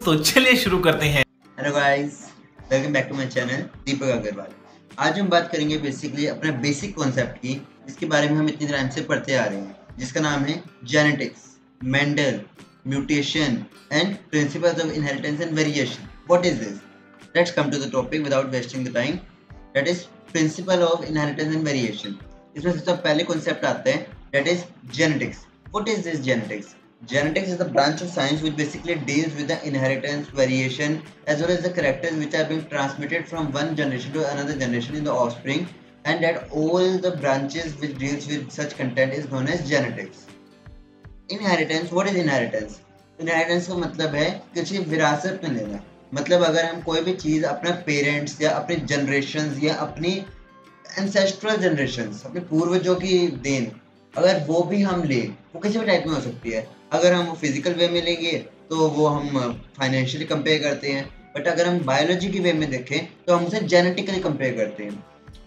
तो चलिए शुरू करते हैं। Hello guys, welcome back to my channel Deepak Agarwal. आज हम बात करेंगे बेसिकली अपना बेसिक कॉन्सेप्ट की, जिसके बारे में हम इतनी टाइम से पढ़ते आ रहे हैं, जिसका नाम है genetics, Mendel, mutation and principles of inheritance and variation. What is this? Let's come to the topic without wasting the time. That is principle of inheritance and variation. इसमें सबसे पहले कॉन्सेप्ट आता है, that is genetics. What is this genetics? Genetics is the branch of science which basically deals with the inheritance, variation, as well as the characters which are being transmitted from one generation to another generation in the offspring, and that all the branches which deals with such content is known as genetics. Inheritance, what is inheritance? Inheritance का मतलब है किसी विरासत में लेना। मतलब अगर हम कोई भी चीज़ अपने पेरेंट्स या अपने जनरेशन्स या अपनी एंसेस्ट्रल जनरेशन्स, अपने पूर्वजों की देन, अगर वो भी हम लें, वो किसी भी टाइप में हो सकती है। अगर हम फिजिकल वे में लेंगे तो वो हम फाइनेंशियली कंपेयर करते हैं, बट अगर हम बायोलॉजी की वे में देखें तो हम उसे जेनेटिकली कंपेयर करते हैं।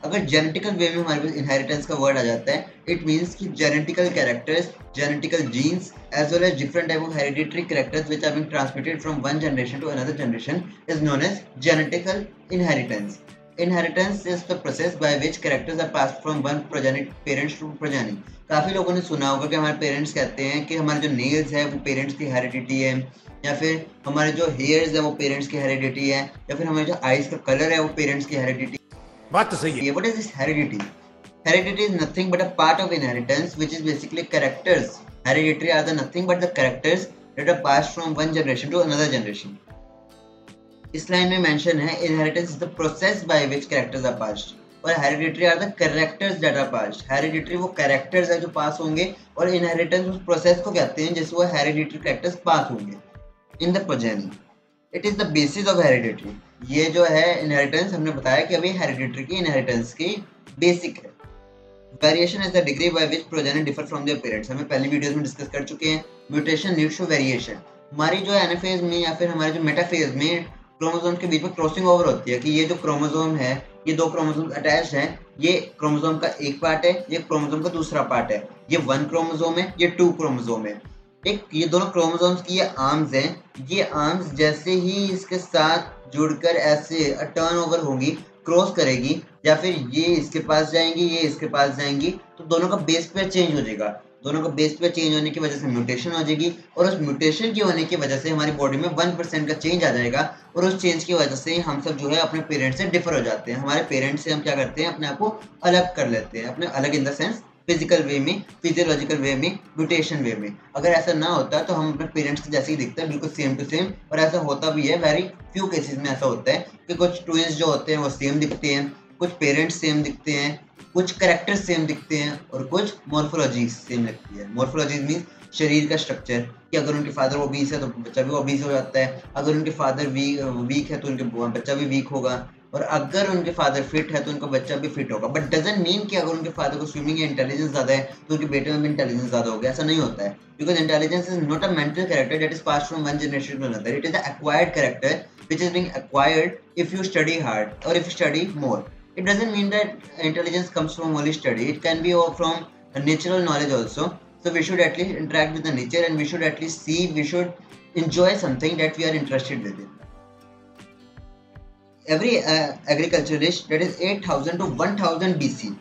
अगर जेनेटिकल वे में हमारे पास इनहेरिटेंस का वर्ड आ जाता है, इट मीन्स कि genetical characters, genetical genes as well as different type of hereditary characters which are being transmitted from one generation to another generation is known as genetical inheritance. Inheritance is the process by which characters are passed from one parents to progeny. काफ़ी लोगों ने सुना होगा कि हमारे parents कहते हैं कि हमारे जो नेल्स है वो पेरेंट्स की हेरिडिटी है, या फिर हमारे जो हेयर्स है वो पेरेंट्स की हेरिडिटी है, या फिर हमारे जो आईज का कलर है वो पेरेंट्स की हेरिडिटी। बात तो सही है। What is this heredity? Heredity is nothing but a part of inheritance, which is basically characters. Hereditary are the nothing but the characters that are passed from one generation to another generation. इस line में mention है inheritance is the process by which characters are passed, और hereditary are the characters that are passed. Hereditary वो characters है जो पास होंगे, और inheritance उस प्रोसेस को कहते हैं जिससे वो हेरिडिटरी कैरेक्टर्स पास होंगे in the progeny. It is the basis of hereditary. ये जो है इनहेरिटेंस, हमने बताया कि अभी हेरिडिटरी की इनहेरिटेंस की बेसिक है। Variation is the degree by which progeny differ from their parents, हमें पहली वीडियोस में डिस्कस कर चुके हैं। Mutation leads to variation. हमारी जो एनाफेज में या फिर हमारे जो मेटाफेज में क्रोमोसोम के बीच में क्रॉसिंग ओवर होती है कि ये जो क्रोमोसोम है, ये दो क्रोमोसोम अटैच्ड हैं, ये क्रोमोसोम का एक पार्ट है, ये क्रोमोसोम का दूसरा पार्ट है, ये वन क्रोमोसोम है, ये टू क्रोमोसोम है। एक ये दोनों क्रोमोसोम्स की ये आर्म्स हैं, ये आर्म्स जैसे ही इसके साथ जुड़कर ऐसे टर्न ओवर होगी, क्रॉस करेगी, या फिर ये इसके पास जाएंगी, ये इसके पास जाएंगी, तो दोनों का बेस पेयर चेंज हो जाएगा। दोनों का बेस पेयर चेंज होने की वजह से म्यूटेशन हो जाएगी, और उस म्यूटेशन की होने की वजह से हमारी बॉडी में 1% का चेंज आ जाएगा, और उस चेंज की वजह से हम सब जो है अपने पेरेंट्स से डिफर हो जाते हैं। हमारे पेरेंट्स से हम क्या करते हैं, अपने आप को अलग कर लेते हैं, अपने अलग इन द सेंस फिजिकल वे में, फिजियोलॉजिकल वे में, म्यूटेशन वे में। अगर ऐसा ना होता तो हम अपने पेरेंट्स के जैसे ही दिखते हैं, बिल्कुल सेम टू सेम। और ऐसा होता भी है, वेरी फ्यू केसेस में ऐसा होता है कि कुछ ट्विंस जो होते हैं वो सेम दिखते हैं, कुछ पेरेंट्स सेम दिखते हैं, कुछ कैरेक्टर्स सेम दिखते हैं, और कुछ मॉर्फोलॉजी सेम लगती है। मॉर्फोलॉजी मीन्स शरीर का स्ट्रक्चर, कि अगर उनके फादर ओबीस है तो बच्चा भी ओबीस हो जाता है, अगर उनके फादर वीक है तो उनके बच्चा भी वीक होगा, और अगर उनके फादर फिट है तो उनका बच्चा भी फिट होगा। बट डजंट मीन कि अगर उनके फादर को स्विमिंग या इंटेलिजेंस ज़्यादा है तो उनके बेटे में भी इंटेलिजेंस ज़्यादा होगा, ऐसा नहीं होता है। Because intelligence is not a mental character that is passed from one generation to another, it is a acquired character which is being acquired if you study hard or if you study more. It doesn't mean that intelligence comes from only study. It can be from natural knowledge also. So we should at least interact with the nature, and we should at least see, we should enjoy something that we are interested with it. Every agriculturalist, that is 8000 to 1000 BC,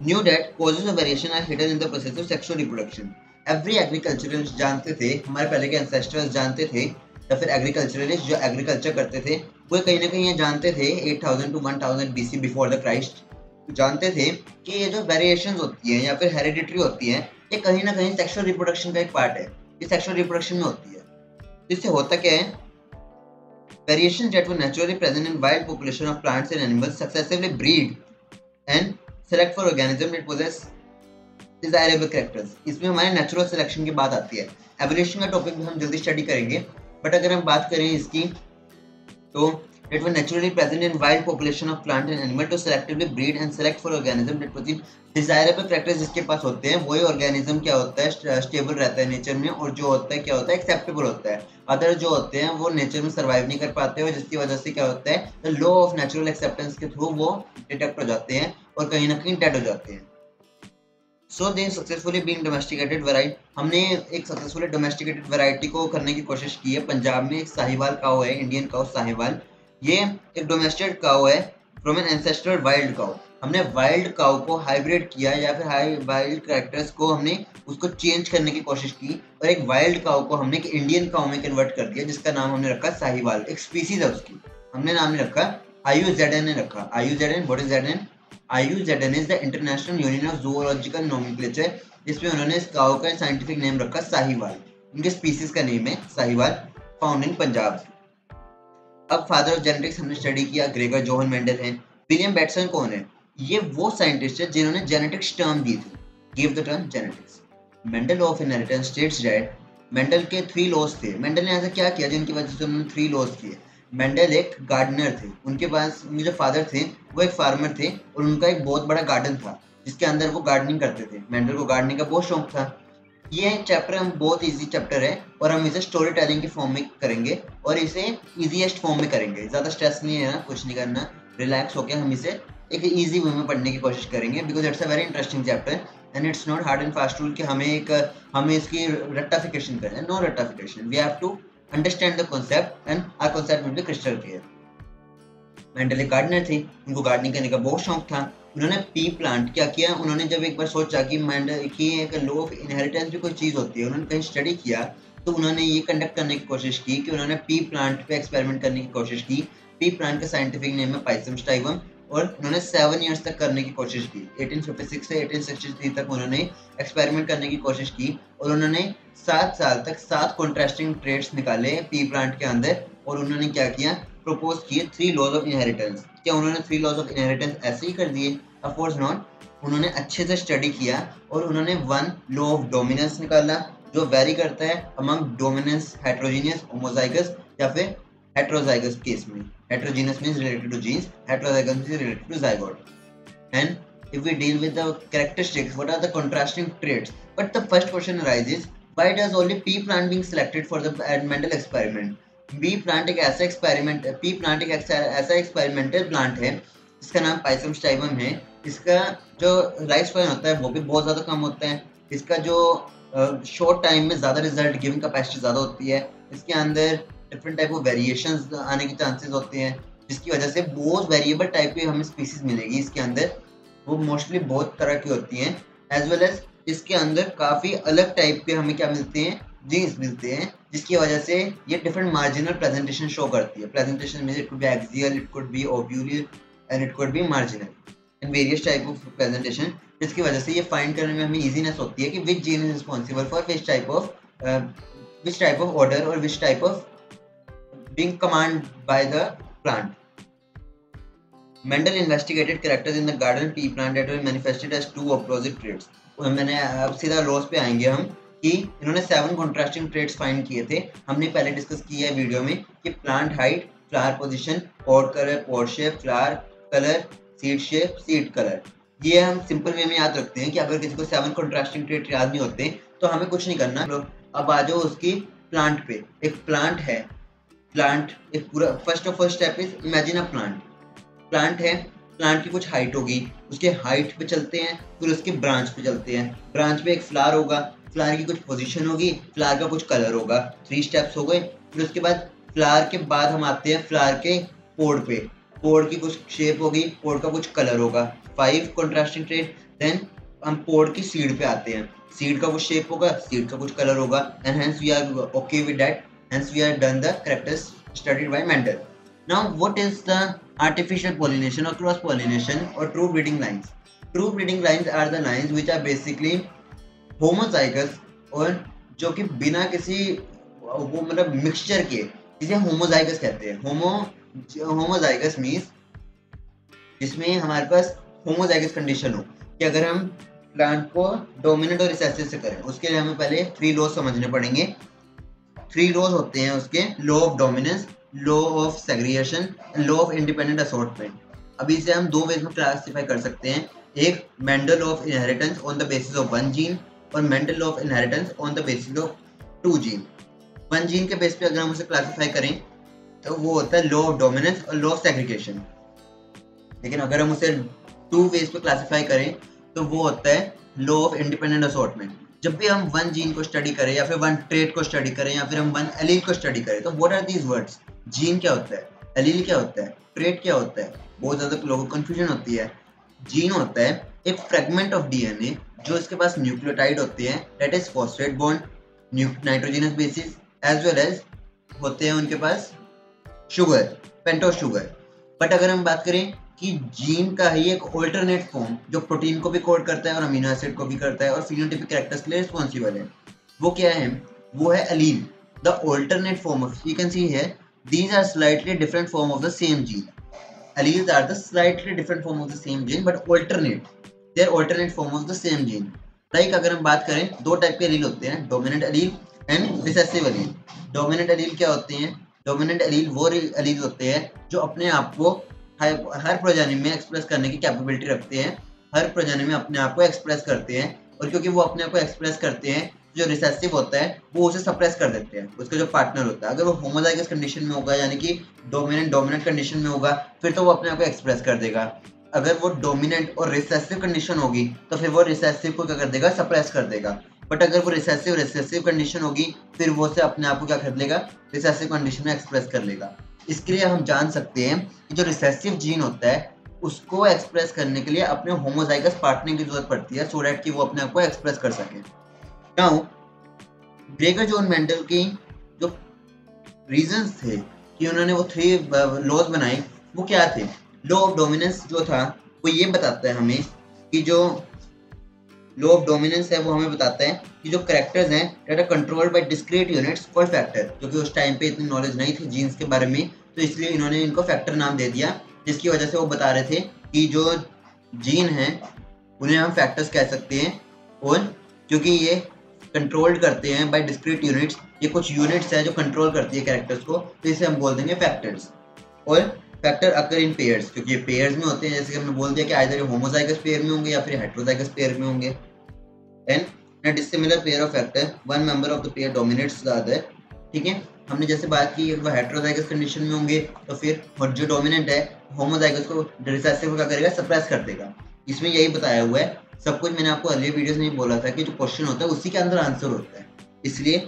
knew that causes of variation are hidden in the process of sexual reproduction. Every agriculturalist जानते थे, हमारे पहले के ancestors जानते थे, या फिर agriculturalist जो एग्रीकल्चर करते थे, वो कहीं ना कहीं ये जानते थे 8000 to 1000 BC before the Christ, जानते थे कि ये जो वेरिएशंस होती हैं या फिर हेरिडिटरी होती हैं, ये कहीं ना कहीं सेक्सुअल रिप्रोडक्शन का एक पार्ट है। ये सेक्सुअल रिप्रोडक्शन में होती है। इससे होता क्या है, variations that were naturally present in wild population of plants and animals successively breed and select for organism that possess desirable characters. इसमें हमारे नेचुरल सिलेक्शन की बात आती है। एवोल्यूशन का टॉपिक भी हम जल्दी स्टडी करेंगे, बट अगर हम बात करें इसकी, तो it was naturally present in wild population of plant and animal to selectively breed and select for organism that possess desirable characters। जिसके पास होते हैं वही organism क्या होता है, स्टेबल रहता है नेचर में, और जो होता है क्या होता है, एक्सेप्टेबल होता है। अदर जो होते हैं वो नेचर में सर्वाइव नहीं कर पाते, और जिसकी वजह से क्या होता है, the law of natural acceptance के थ्रू वो डिटेक्ट हो जाते हैं और कहीं ना कहीं डेड हो जाते हैं। सो दे सक्सेसफुली बीइंग डोमेस्टिकेटेड वैरायटी, हमने एक सक्सेसफुली डोमेस्टिकेटेड वैरायटी को करने की कोशिश की है। पंजाब में एक साहिवाल काऊ है, इंडियन काऊ साहिवाल, ये एक डोमेस्टिकेटेड काऊ है फ्रॉम एन एंसेस्ट्रल वाइल्ड काऊ। हमने वाइल्ड काऊ को हाइब्रिड किया या फिर हाई वाइल्ड कैरेक्टर्स को हमने उसको चेंज करने की कोशिश की और एक वाइल्ड काऊ को हमने एक इंडियन काऊ में कन्वर्ट कर दिया, जिसका नाम हमने रखा साहिवाल। एक स्पीसीज है उसकी, हमने नाम नहीं रखा, IUZN ने रखा। IUZN, what is ZN? IUZN is the International Union of Zoological Nomenclature, जिसमें उन्होंने इस काऊ का साइंटिफिक नेम रखा साहिवाल। इनके स्पीसीज का नेम है साहिवाल, फाउंड इन पंजाब। अब फादर ऑफ जेनेटिक्स हमने स्टडी किया, ग्रेगर जोहन मेंडल हैं। विलियम बैटसन कौन है? ये वो साइंटिस्ट है जिन्होंने जेनेटिक्स टर्म दी थी, give the term genetics. Mendel of inheritance states that, Mendel के 3 लॉज थे। मेंडल ने ऐसा क्या किया जिनकी वजह से उन्होंने 3 लॉज किए? मेंडल एक गार्डनर थे, उनके पास उनके जो फादर थे वो एक फार्मर थे और उनका एक बहुत बड़ा गार्डन था जिसके अंदर वो गार्डनिंग करते थे। मेंडल को गार्डनिंग का बहुत शौक था। ये चैप्टर हम बहुत इजी चैप्टर है और हम इसे स्टोरी टेलिंग के फॉर्म में करेंगे और इसे इजीएस्ट फॉर्म में करेंगे। ज़्यादा स्ट्रेस नहीं है ना, कुछ नहीं करना, रिलैक्स होकर हम इसे एक इजी वे में पढ़ने की कोशिश करेंगे, because it's a very interesting chapter and it's not hard and fast rule कि हमें इसकी रट्टाफिकेशन करें। नो रट्टाफिकेशन, we have to understand the concept and our concept will be crystal clear. Mendel एक गार्डनर थे, उनको गार्डनिंग करने का बहुत शौक था। उन्होंने पी प्लांट क्या किया, उन्होंने जब एक बार सोचा कि मेंडल की एक लॉ ऑफ इनहेरिटेंस भी कोई चीज़ होती है, उन्होंने कहीं स्टडी किया तो उन्होंने ये कंडक्ट करने की कोशिश की कि उन्होंने पी प्लांट पे एक्सपेरिमेंट करने की कोशिश की। पी प्लांट का साइंटिफिक नेम है पाइसम स्टाइवम और उन्होंने 7 ईयर्स तक करने की कोशिश की। 1856 से 1863 तक उन्होंने एक्सपेरिमेंट करने की कोशिश की और उन्होंने 7 साल तक 7 कॉन्ट्रास्टिंग ट्रेड्स निकाले पी प्लांट के अंदर और उन्होंने क्या किया, प्रपोज किए 3 लॉज ऑफ इनहेरिटेंस। क्या उन्होंने 3 लॉज ऑफ इनहेरिटेंस ऐसे ही कर दिए? Of course not. उन्होंने अच्छे से स्टडी किया और उन्होंने 1 लॉ ऑफ डोमिनेंस निकाला जो वेरी करता है अमंग डोमिनेंस हेटेरोजीनियस होमोजाइगस या फिर हेटेरोजाइगस केस में। Heterogeneous means related to genes, heterozygous means related to zygote. And if we deal with the characteristics, what are the contrasting traits? But the first question arises, why does only pea plant being selected for the Mendel experiment? P plant एक ऐसा experiment, P plant एक ऐसा experimental plant है जिसका नाम Pisum स्टाइवम है। इसका जो लाइफ स्पैन होता है वो भी बहुत ज़्यादा कम होता है। इसका जो शॉर्ट टाइम में ज़्यादा रिजल्ट गिविंग कैपेसिटी ज़्यादा होती है। इसके अंदर डिफरेंट टाइप ऑफ वेरिएशंस आने के चांसेस होते हैं जिसकी वजह से बहुत वेरिएबल टाइप की हमें स्पीसीज मिलेगी। इसके अंदर वो मोस्टली बहुत तरह की होती हैं, एज वेल एज इसके अंदर काफ़ी अलग टाइप के हमें क्या मिलते हैं, जीन्स मिलते हैं, जिसकी वजह से ये डिफरेंट मार्जिनल प्रेजेंटेशन शो करती है। प्रेजेंटेशन में it could be axial, it could be ovular and it could be marginal and various type of presentation, जिसकी वजह से ये फाइंड करने में हमें इजीनेस होती है कि which gene is responsible for which type of order और which type of being command by the plant. Mendel investigated characters in the garden pea plant that were manifested as 2 opposite traits. मैंने अब सीधा loss पे आएंगे हम कि इन्होंने 7 contrasting traits find किए थे। हमने पहले डिस्कस किया है वीडियो में कि plant height, flower position, pot colour, pot shape, flower colour, seed shape, seed colour. ये हम सिंपल वे में याद रखते हैं कि अगर किसी को 7 कॉन्ट्रास्टिंग ट्रेट याद नहीं होते तो हमें कुछ नहीं करना। अब आ जाओ उसकी प्लांट पे। एक प्लांट है, प्लांट एक पूरा first of first step is imagine a plant. Plant है, प्लांट की कुछ हाइट होगी, उसके हाइट पे चलते हैं, फिर उसके ब्रांच पे चलते हैं। ब्रांच पे एक फ्लावर होगा, फ्लावर की कुछ पोजीशन होगी, फ्लावर का कुछ कलर होगा। 3 स्टेप्स हो गए। फिर उसके बाद फ्लावर के बाद हम आते हैं फ्लावर के पोड पे। पोड की कुछ शेप होगी, पोड का कुछ कलर होगा। 5 कॉन्ट्रास्टिंग ट्रेट। देन हम पोड की सीड पे आते हैं, सीड का कुछ शेप होगा, सीड का कुछ कलर होगा and hence we are okay with that, hence we are done the characters studied by Mendel. Now, what is the artificial pollination or cross pollination or true breeding lines? True breeding lines are the lines which are basically homozygous और जो कि बिना किसी वो मतलब mixture के, जिसे homozygous कहते हैं। होमोजाइगस मीन्स जिसमें हमारे पास होमोजाइगस कंडीशन हो कि अगर हम प्लांट को डोमिनेंट और रिसेसिव से करें, उसके लिए हमें पहले 3 लॉज समझने पड़ेंगे। 3 लॉज होते हैं उसके, law of dominance, law of segregation, law of independent assortment. अभी इसे हम 2 वेज में क्लासिफाई कर सकते हैं, एक Mendel of inheritance on the basis of 1 gene और Mendel of inheritance on the basis of 2 gene. 1 gene के बेस पे अगर हम उसे क्लासिफाई करें तो वो होता है लॉ ऑफ डोमिनेंस और लॉ ऑफ सेग्रीगेशन। लेकिन अगर हम उसे 2 वेज पे क्लासिफाई करें तो वो होता है लॉ ऑफ इंडिपेंडेंट असॉर्टमेंट। जब भी हम वन जीन को स्टडी करें या फिर वन ट्रेट को स्टडी करें या फिर हम वन एलील को स्टडी करें, तो what are these words? Gene क्या होता है, एलील क्या होता है, ट्रेट क्या होता है? बहुत ज्यादा लोगों को कंफ्यूजन होती है। जीन होता है एक फ्रेगमेंट ऑफ डीएनए जो इसके पास न्यूक्लियोटाइड होते हैं, that is phosphate bond, nitrogenous bases, as well as होते हैं उनके पास शुगर, पेंटोस शुगर। बट अगर हम बात करें कि जीन का ही एक ऑल्टरनेट फॉर्म जो प्रोटीन को भी कोड करता है और अमीनो एसिड को भी करता है और फिनोटाइपिक कैरेक्टर्स के लिए रिस्पॉन्सिबल है, वो क्या है? वो है allele, the alternate form of, you can see here, these are slightly different form of the same gene. Alleles are the slightly different form of the same gene but alternate, they are alternate form of the same gene. Like अगर हम बात करें, दो type के allele होते हैं, dominant allele and recessive allele. Dominant allele क्या होते हैं? डोमिनेंट एलील वो एलील होते हैं जो अपने आप को हर प्रजाति में एक्सप्रेस करने की कैपेबिलिटी रखते हैं, हर प्रजाति में अपने आप को एक्सप्रेस करते हैं, और क्योंकि वो अपने आप को एक्सप्रेस करते हैं, जो रिसेसिव होता है वो उसे सप्रेस कर देते हैं, उसका जो पार्टनर होता है। अगर वो होमोजाइगस कंडीशन में होगा यानी कि डोमिनेंट कंडीशन में होगा, फिर तो वो अपने आप को एक्सप्रेस कर देगा। अगर वो डोमिनेंट और रिसेसिव कंडीशन होगी तो फिर वो रिसेसिव को क्या कर देगा? सप्रेस कर देगा। बट अगर वो रिसेसिव कंडीशन होगी, फिर वो से अपने आप को क्या कर लेगा? रिसेसिव कंडीशन में एक्सप्रेस कर लेगा। इसके लिए हम जान सकते हैं कि जो रिसेसिव जीन होता है उसको एक्सप्रेस करने के लिए अपने होमोजाइगस पार्टनर की जरूरत पड़ती है, सो दैट कि वो अपने आप को एक्सप्रेस कर सके। नाउ ग्रेगर जॉन मेंडल की जो रीजंस थे कि उन्होंने वो 3 लॉज बनाए, वो क्या थे? लॉ ऑफ डोमिनेंस जो था वो ये बताता है हमें कि जो लॉ ऑफ डोमिनेंस है वो हमें बताता है कि जो कैरेक्टर्स हैं that are controlled by discrete units called factor, क्योंकि उस टाइम पे इतनी नॉलेज नहीं थी जीन्स के बारे में, तो इसलिए इन्होंने इनको फैक्टर नाम दे दिया, जिसकी वजह से वो बता रहे थे कि जो जीन हैं उन्हें हम फैक्टर्स कह सकते हैं, और क्योंकि ये कंट्रोल्ड करते हैं बाय डिस्क्रीट यूनिट्स, ये कुछ यूनिट्स है जो कंट्रोल करती है कैरेक्टर्स को, तो इसे हम बोल देंगे फैक्टर्स। और फैक्टर अकर इन पेयर्स, क्योंकि ये पेयर्स में होते हैं, जैसे कि हमने बोल दिया कि आइदर होमोजाइगस पेयर में होंगे या फिर हेटेरोजाइगस पेयर में होंगे। And in a dissimilar pair of factor one member of the pair dominates the other. ठीक है, हमने जैसे बात की वो हेटेरोजाइगस कंडीशन में होंगे तो फिर जो डोमिनेंट है होमोजाइगस को रिसेसिव को क्या करेगा? सप्रेस कर देगा। इसमें यही बताया हुआ है। सब कुछ मैंने आपको अर्लियर वीडियोस में बोला था कि जो क्वेश्चन होता है उसी के अंदर आंसर होता है, इसलिए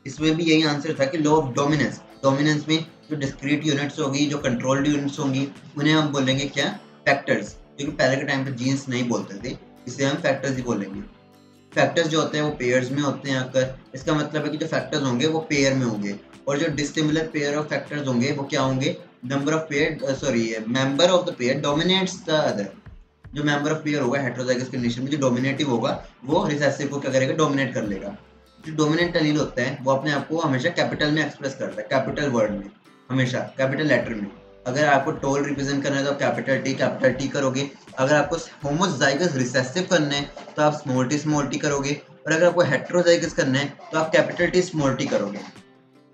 इसमें भी यही आंसर था कि लॉ ऑफ डोमिनेंस, डोमिनेंस में जो डिस्क्रीट यूनिट्स होगी, जो कंट्रोल्ड यूनिट्स होंगी, उन्हें हम बोलेंगे क्या? फैक्टर्स, क्योंकि पहले के टाइम पे जीन्स नहीं बोलते थे, इसलिए हम फैक्टर्स ही बोलेंगे। फैक्टर्स जो होते हैं वो पेयर्स में होते हैं आकर, इसका मतलब है कि जो फैक्टर्स होंगे वो पेयर में होंगे, और जो डिसिमिलर पेयर ऑफ फैक्टर्स होंगे वो क्या होंगे? Number of pair member of the pair dominates the other. जो मेंबर ऑफ पेयर होगा हेटेरोजाइगस कंडीशन में जो डोमिनेटिव होगा वो रिसेसिव को क्या करेगा? डोमिनेट कर लेगा। जो डोमिनेंट एलील होता है वो अपने आप को हमेशा कैपिटल में एक्सप्रेस करता है, कैपिटल वर्ड में, हमेशा कैपिटल लेटर में। अगर आपको टोल रिप्रेजेंट करना है तो आप कैपिटल टी करोगे, अगर आपको होमोजाइगस रिसेसिव करना है तो आप स्मॉल टी करोगे, और अगर आपको हेटेरोजाइगस करना है तो आप कैपिटल टी स्मॉल टी करोगे।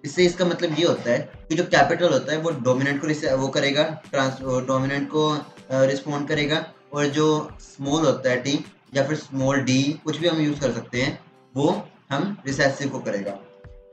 इससे इसका मतलब ये होता है कि जो कैपिटल होता है वो डोमिनेंट को वो करेगा, डोमिनेंट को रिस्पॉन्ड करेगा, और जो स्मॉल होता है टी या फिर स्मॉल डी, कुछ भी हम यूज कर सकते हैं, वो हम रिसेसिव को करेगा।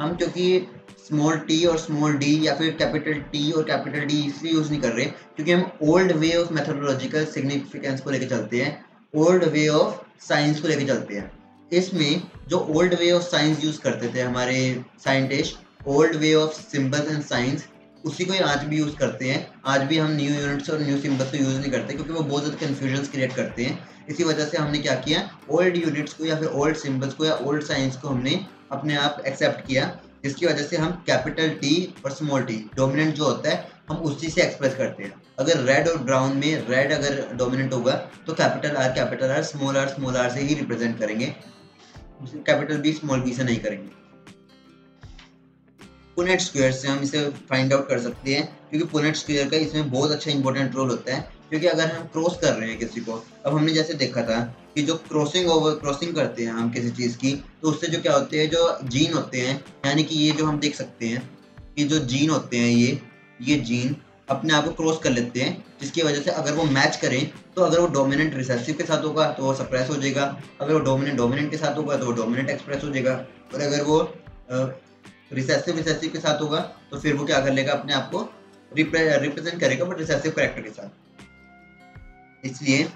हम क्योंकि स्मॉल टी और स्मॉल डी या फिर कैपिटल टी और कैपिटल डी इसलिए यूज नहीं कर रहे क्योंकि हम old way of methodological significance को लेकर चलते हैं, ओल्ड वे ऑफ साइंस को लेकर चलते हैं। इसमें जो old way of science use करते थे हमारे scientist, old way of symbols and science, उसी को आज भी यूज करते हैं। आज भी हम न्यू यूनिट्स और न्यू सिंबल्स को यूज नहीं करते क्योंकि वो बहुत ज़्यादा कन्फ्यूजन क्रिएट करते हैं। इसी वजह से हमने क्या किया, ओल्ड यूनिट्स को या फिर ओल्ड सिंबल्स को या ओल्ड साइंस को हमने अपने आप एक्सेप्ट किया, जिसकी वजह से हम कैपिटल टी और स्मॉल टी डोमिनेंट जो होता है हम उसी से एक्सप्रेस करते हैं। अगर रेड और ब्राउन में रेड अगर डोमिनेंट होगा तो कैपिटल आर स्मॉल आर से ही रिप्रेजेंट करेंगे, कैपिटल बी स्मॉल बी से नहीं करेंगे। पुनेट स्क्वायर से हम इसे फाइंड आउट कर सकते हैं क्योंकि पुनेट स्क्वायर का इसमें बहुत अच्छा इंपॉर्टेंट रोल होता है, क्योंकि अगर हम क्रॉस कर रहे हैं किसी को, अब हमने जैसे देखा था कि जो क्रॉसिंग करते हैं हम किसी चीज़ की, तो उससे जो क्या होते हैं, जो जीन होते हैं, यानी कि ये जो हम देख सकते हैं कि जो जीन होते हैं ये जीन अपने आप को क्रॉस कर लेते हैं, जिसकी वजह से अगर वो मैच करें तो अगर वो डोमिनेंट रिसेसिव के साथ होगा तो वो सप्रेस हो जाएगा, अगर वो डोमिनेंट के साथ होगा तो वो डोमिनेंट एक्सप्रेस हो जाएगा, और अगर वो रिसेसिव के साथ होगा तो फिर वो क्या कर लेगा, अपने आप को रिप्रेजेंट करेगा बट रिसेसिव कैरेक्टर के साथ। इसलिए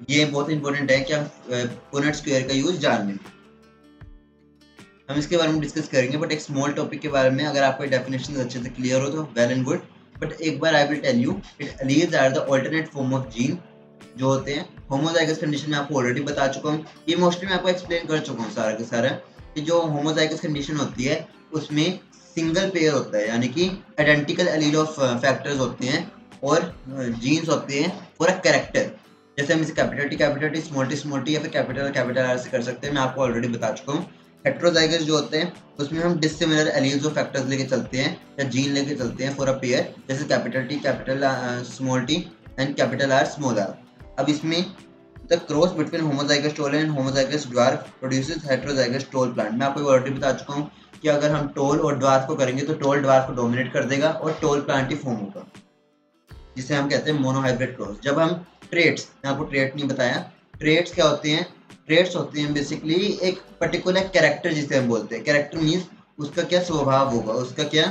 ये बहुत इंपॉर्टेंट है कि हम पुनेट स्क्वायर का यूज जान लें। हम इसके बारे में डिस्कस करेंगे, बट एक स्मॉल टॉपिक के बारे में अगर आपको डेफिनेशन अच्छे से क्लियर हो तो वेल एंड गुड। बट एक बार I will tell you it alleles are the alternate form of gene जो होते हैं होमोजाइगस कंडीशन में। आपको ऑलरेडी बता चुका हूँ, ये मोस्टली मैं आपको एक्सप्लेन कर चुका हूँ सारा का सारा, कि जो होमोजाइगस कंडीशन होती है उसमें सिंगल पेयर होता है, यानी कि आइडेंटिकल एलील ऑफ फैक्टर्स होते हैं और जीन्स होते हैं फॉर अ कैरेक्टर। जैसे हम इसे कैपिटल टी स्मॉल टी या फिर कैपिटल आर से कर सकते हैं, मैं आपको ऑलरेडी बता चुका हूँ। हेट्रोजाइगस जो होते हैं उसमें हम डिसिमिलर एलील्स ऑफ फैक्टर्स लेके चलते हैं या जीन लेके चलते हैं फॉर अ पेयर, जैसे capital T small T and capital R small R. अब इसमें the cross between homozygous tall and homozygous dwarf produces heterozygous tall plant. मैं आपको ऑलरेडी बता चुका हूँ कि अगर हम टोल और ड्वार्फ को करेंगे तो टोल ड्वार्फ को डोमिनेट कर देगा और टोल प्लांट ही फॉर्म होगा, जिसे हम कहते हैं मोनोहाइब्रिड क्रॉस। जब हम ट्रेट्स, मैं आपको ट्रेट नहीं बताया, ट्रेट्स क्या होते हैं? ट्रेट्स होते हैं बेसिकली एक पर्टिकुलर कैरेक्टर जिसे हम बोलते हैं। कैरेक्टर मीन्स उसका क्या स्वभाव होगा, उसका क्या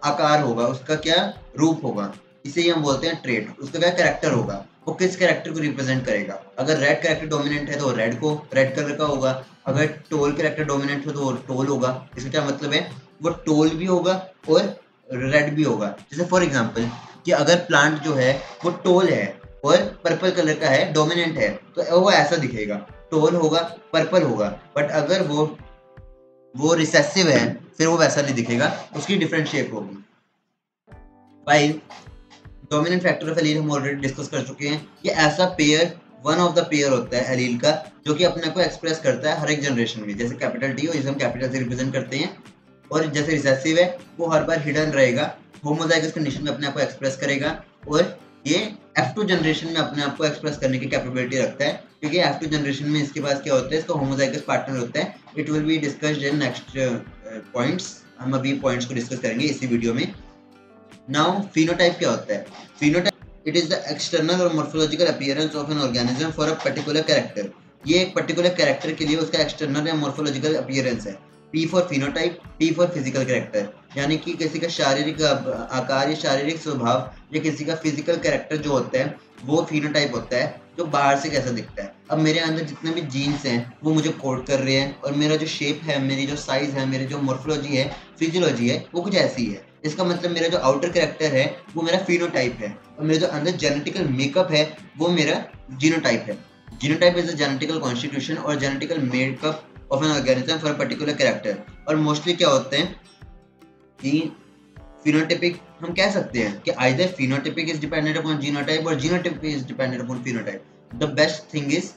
आकार होगा, उसका क्या रूप होगा, इसे ही हम बोलते हैं ट्रेट। उसका क्या कैरेक्टर होगा, वो किस कैरेक्टर को रिप्रेजेंट करेगा। अगर रेड कैरेक्टर डोमिनेंट है तो रेड को रेड कलर का होगा, अगर टोल कैरेक्टर डोमिनेंट हो तो वो टोल होगा। इसका क्या मतलब है, वो टोल भी होगा और रेड भी होगा। जैसे फॉर एग्जाम्पल कि अगर प्लांट जो है वो टोल है और पर्पल कलर का है, डोमिनेंट है, तो वो ऐसा दिखेगा, टोल होगा, पर्पल होगा। बट अगर वो रिसेसिव है फिर वो वैसा नहीं दिखेगा, उसकी डिफरेंट शेप होगी। भाई डोमिनेंट फैक्टर ऑफ एलील हम ऑलरेडी डिस्कस कर चुके हैं। ये ऐसा pair, one of the pair होता है एलील का, जो कि अपने को एक्सप्रेस करता है हर एक जनरेशन में। जैसे कैपिटल टी हो, इसे हम कैपिटल से रिप्रेजेंट करते हैं, और जैसे रिसेसिव है वो हर बार हिडन रहेगा, होमोजाइगस कंडीशन में अपने आप को एक्सप्रेस करेगा, और ये F2 जनरेशन में अपने आप को एक्सप्रेस करने की कैपेबिलिटी रखता है, क्योंकि F2 जनरेशन में इसके पास क्या होता है, इसका होमोजाइगस पार्टनर होता है। It will be discussed in next points, हम अभी पॉइंट्स को डिस्कस करेंगे इसी वीडियो में। नाउ फिनोटाइप क्या होता है? Phenotype it is the external और morphological appearance of an organism for a particular character. ये एक पर्टिकुलर कैरेक्टर के लिए उसका एक्सटर्नल या मॉर्फोलॉजिकल अपीयरेंस है। P for phenotype, T for physical character, यानी कि किसी का शारीरिक आकार या शारीरिक स्वभाव या किसी का फिजिकल कैरेक्टर जो होता है वो फिनोटाइप होता है, जो बाहर से कैसा दिखता है। अब मेरे अंदर जितने भी जीन्स हैं वो मुझे कोड कर रहे हैं, और मेरा जो शेप है, मेरी जो साइज है, मेरी जो मॉर्फोलॉजी है, फिजियोलॉजी है, वो कुछ ऐसी है। इसका मतलब मेरा जो आउटर कैरेक्टर है वो मेरा फिनोटाइप है, और मेरा जो अंदर जेनेटिकल मेकअप है वो मेरा जीनोटाइप है। Genotype is the genetical constitution और genetical makeup of an organism for particular character. और मोस्टली क्या होते हैं कि फिनोटाइपिक, हम कह सकते हैं कि either phenotypic is dependent upon genotype और genotype is dependent upon phenotype. The best thing is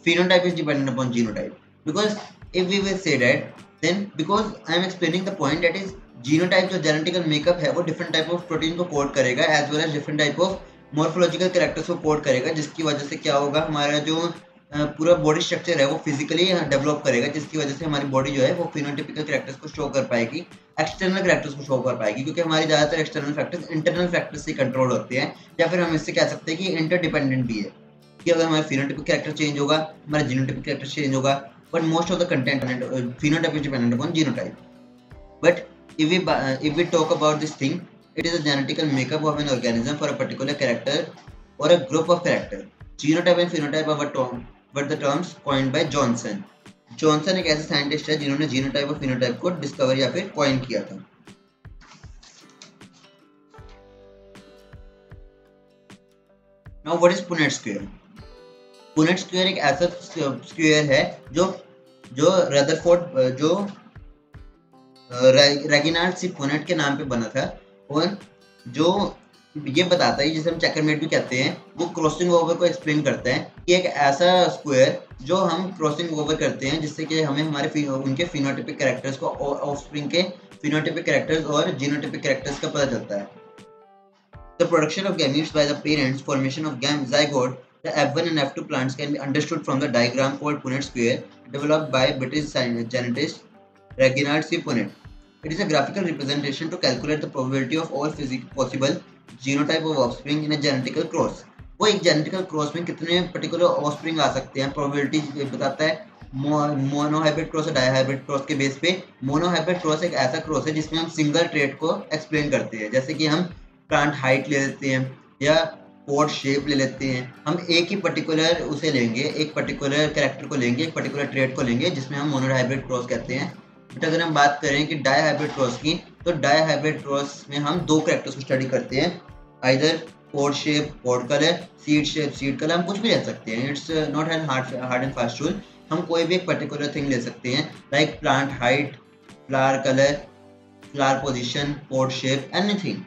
phenotype is dependent upon genotype, because if we will say that, then because I am explaining the point that is genotype जो genetical makeup है वो different type of protein को code करेगा, as well as different type of morphological characters को code करेगा, जिसकी वजह से क्या होगा, हमारा जो पूरा बॉडी स्ट्रक्चर है वो फिजिकली डेवलप करेगा, जिसकी वजह से हमारी बॉडी जो है वो फिनोटिपिकल कैरेक्टर्स को शो कर पाएगी, एक्सटर्नल कैरेक्टर्स को शो कर पाएगी, क्योंकि हमारी ज़्यादातर एक्सटर्नल फैक्टर्स इंटरनल फैक्टर्स से कंट्रोल होते हैं, या फिर हम इससे कह सकते हैं कि इंटरडिपेंडेंट भी है, कि अगर हमारा फिनोटाइपिक कैरेक्टर चेंज होगा, हमारा जीनोटाइपिक कैरेक्टर चेंज होगा, but most of the content phenotype is dependent upon genotype. But if we talk about this thing, it is a genetical makeup of an organism for a particular character or a group of character. Genotype and phenotype were the terms coined by Johnson. Johnson एक ऐसे scientist है जिन्होंने genotype और phenotype को discover या फिर coin किया था। Now what is Punnett square? Punnett square एक ऐसा स्क्वायर है जो रदरफोर्ड जो रेगिनाल्ड सी पुनेट के नाम पे बना था, और जो ये बताता है, जिसे हम चेकरमेट भी कहते हैं, वो क्रॉसिंग ओवर को एक्सप्लेन करता है कि एक ऐसा स्क्वायर जो हम क्रॉसिंग ओवर करते हैं जिससे कि हमें हमारे उनके फिनोटाइपिक कैरेक्टर्स को, ऑफस्प्रिंग के फिनोटाइपिक कैरेक्टर्स और जीनोटाइपिक कैरेक्टर्स का पता चलता है। The production of gametes by the parents, formation of zygote, the F1 and F2 plants can be understood from the diagram called Punnett square, developed by British genetist Reginald C. Punnett. It is a graphical representation to calculate the probability of all possible genotype of offspring in a genetical cross. वो एक genetical cross में कितने particular offspring आ सकते हैं, probability बताता है। Monohybrid cross और dihybrid cross के बेस पे, मोनोहाइब्रिड क्रॉस एक ऐसा क्रॉस है जिसमें हम सिंगल ट्रेट को एक्सप्लेन करते हैं, जैसे कि हम प्लांट हाइट ले लेते हैं, या पोर्ट शेप ले लेते हैं, हम एक ही पर्टिकुलर उसे लेंगे, एक पर्टिकुलर कैरेक्टर को लेंगे, एक पर्टिकुलर ट्रेड को लेंगे जिसमें हम मोनोहाइब्रिड क्रॉस कहते हैं। बट अगर हम बात करें कि डाई हाइब्रिड क्रॉस की, तो डाई हाइब्रिड क्रॉस में हम दो कैरेक्टर्स को स्टडी करते हैं, either port shape pod colour, seed shape seed colour, हम कुछ भी ले सकते हैं। It's not an hard and fast rule. हम कोई भी एक पर्टिकुलर थिंग ले सकते हैं, like plant height, flower colour, flower position, port shape, anything.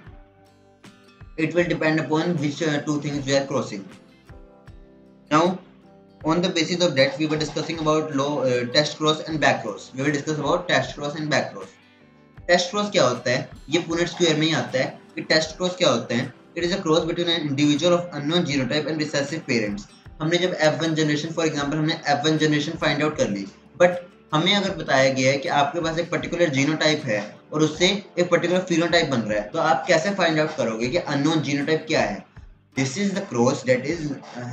It will depend upon which two things we are crossing. Now, on the basis of that, we were discussing about test cross and back cross. We will discuss about test cross and back cross. Test cross क्या होता है? ये Punnett square में ही आता है कि test cross क्या होता है? It is a cross between an individual of unknown genotype and recessive parents. हमने जब F1 जनरेशन, फॉर एग्जाम्पल हमने F1 जनरेशन फाइंड आउट कर ली, बट हमें अगर बताया गया है कि आपके पास एक पर्टिकुलर जीनोटाइप है और उससे एक पर्टिकुलर फिनोटाइप बन रहा है, तो आप कैसे फाइंड आउट करोगे कि अननोन जीनोटाइप क्या है? This is the cross that is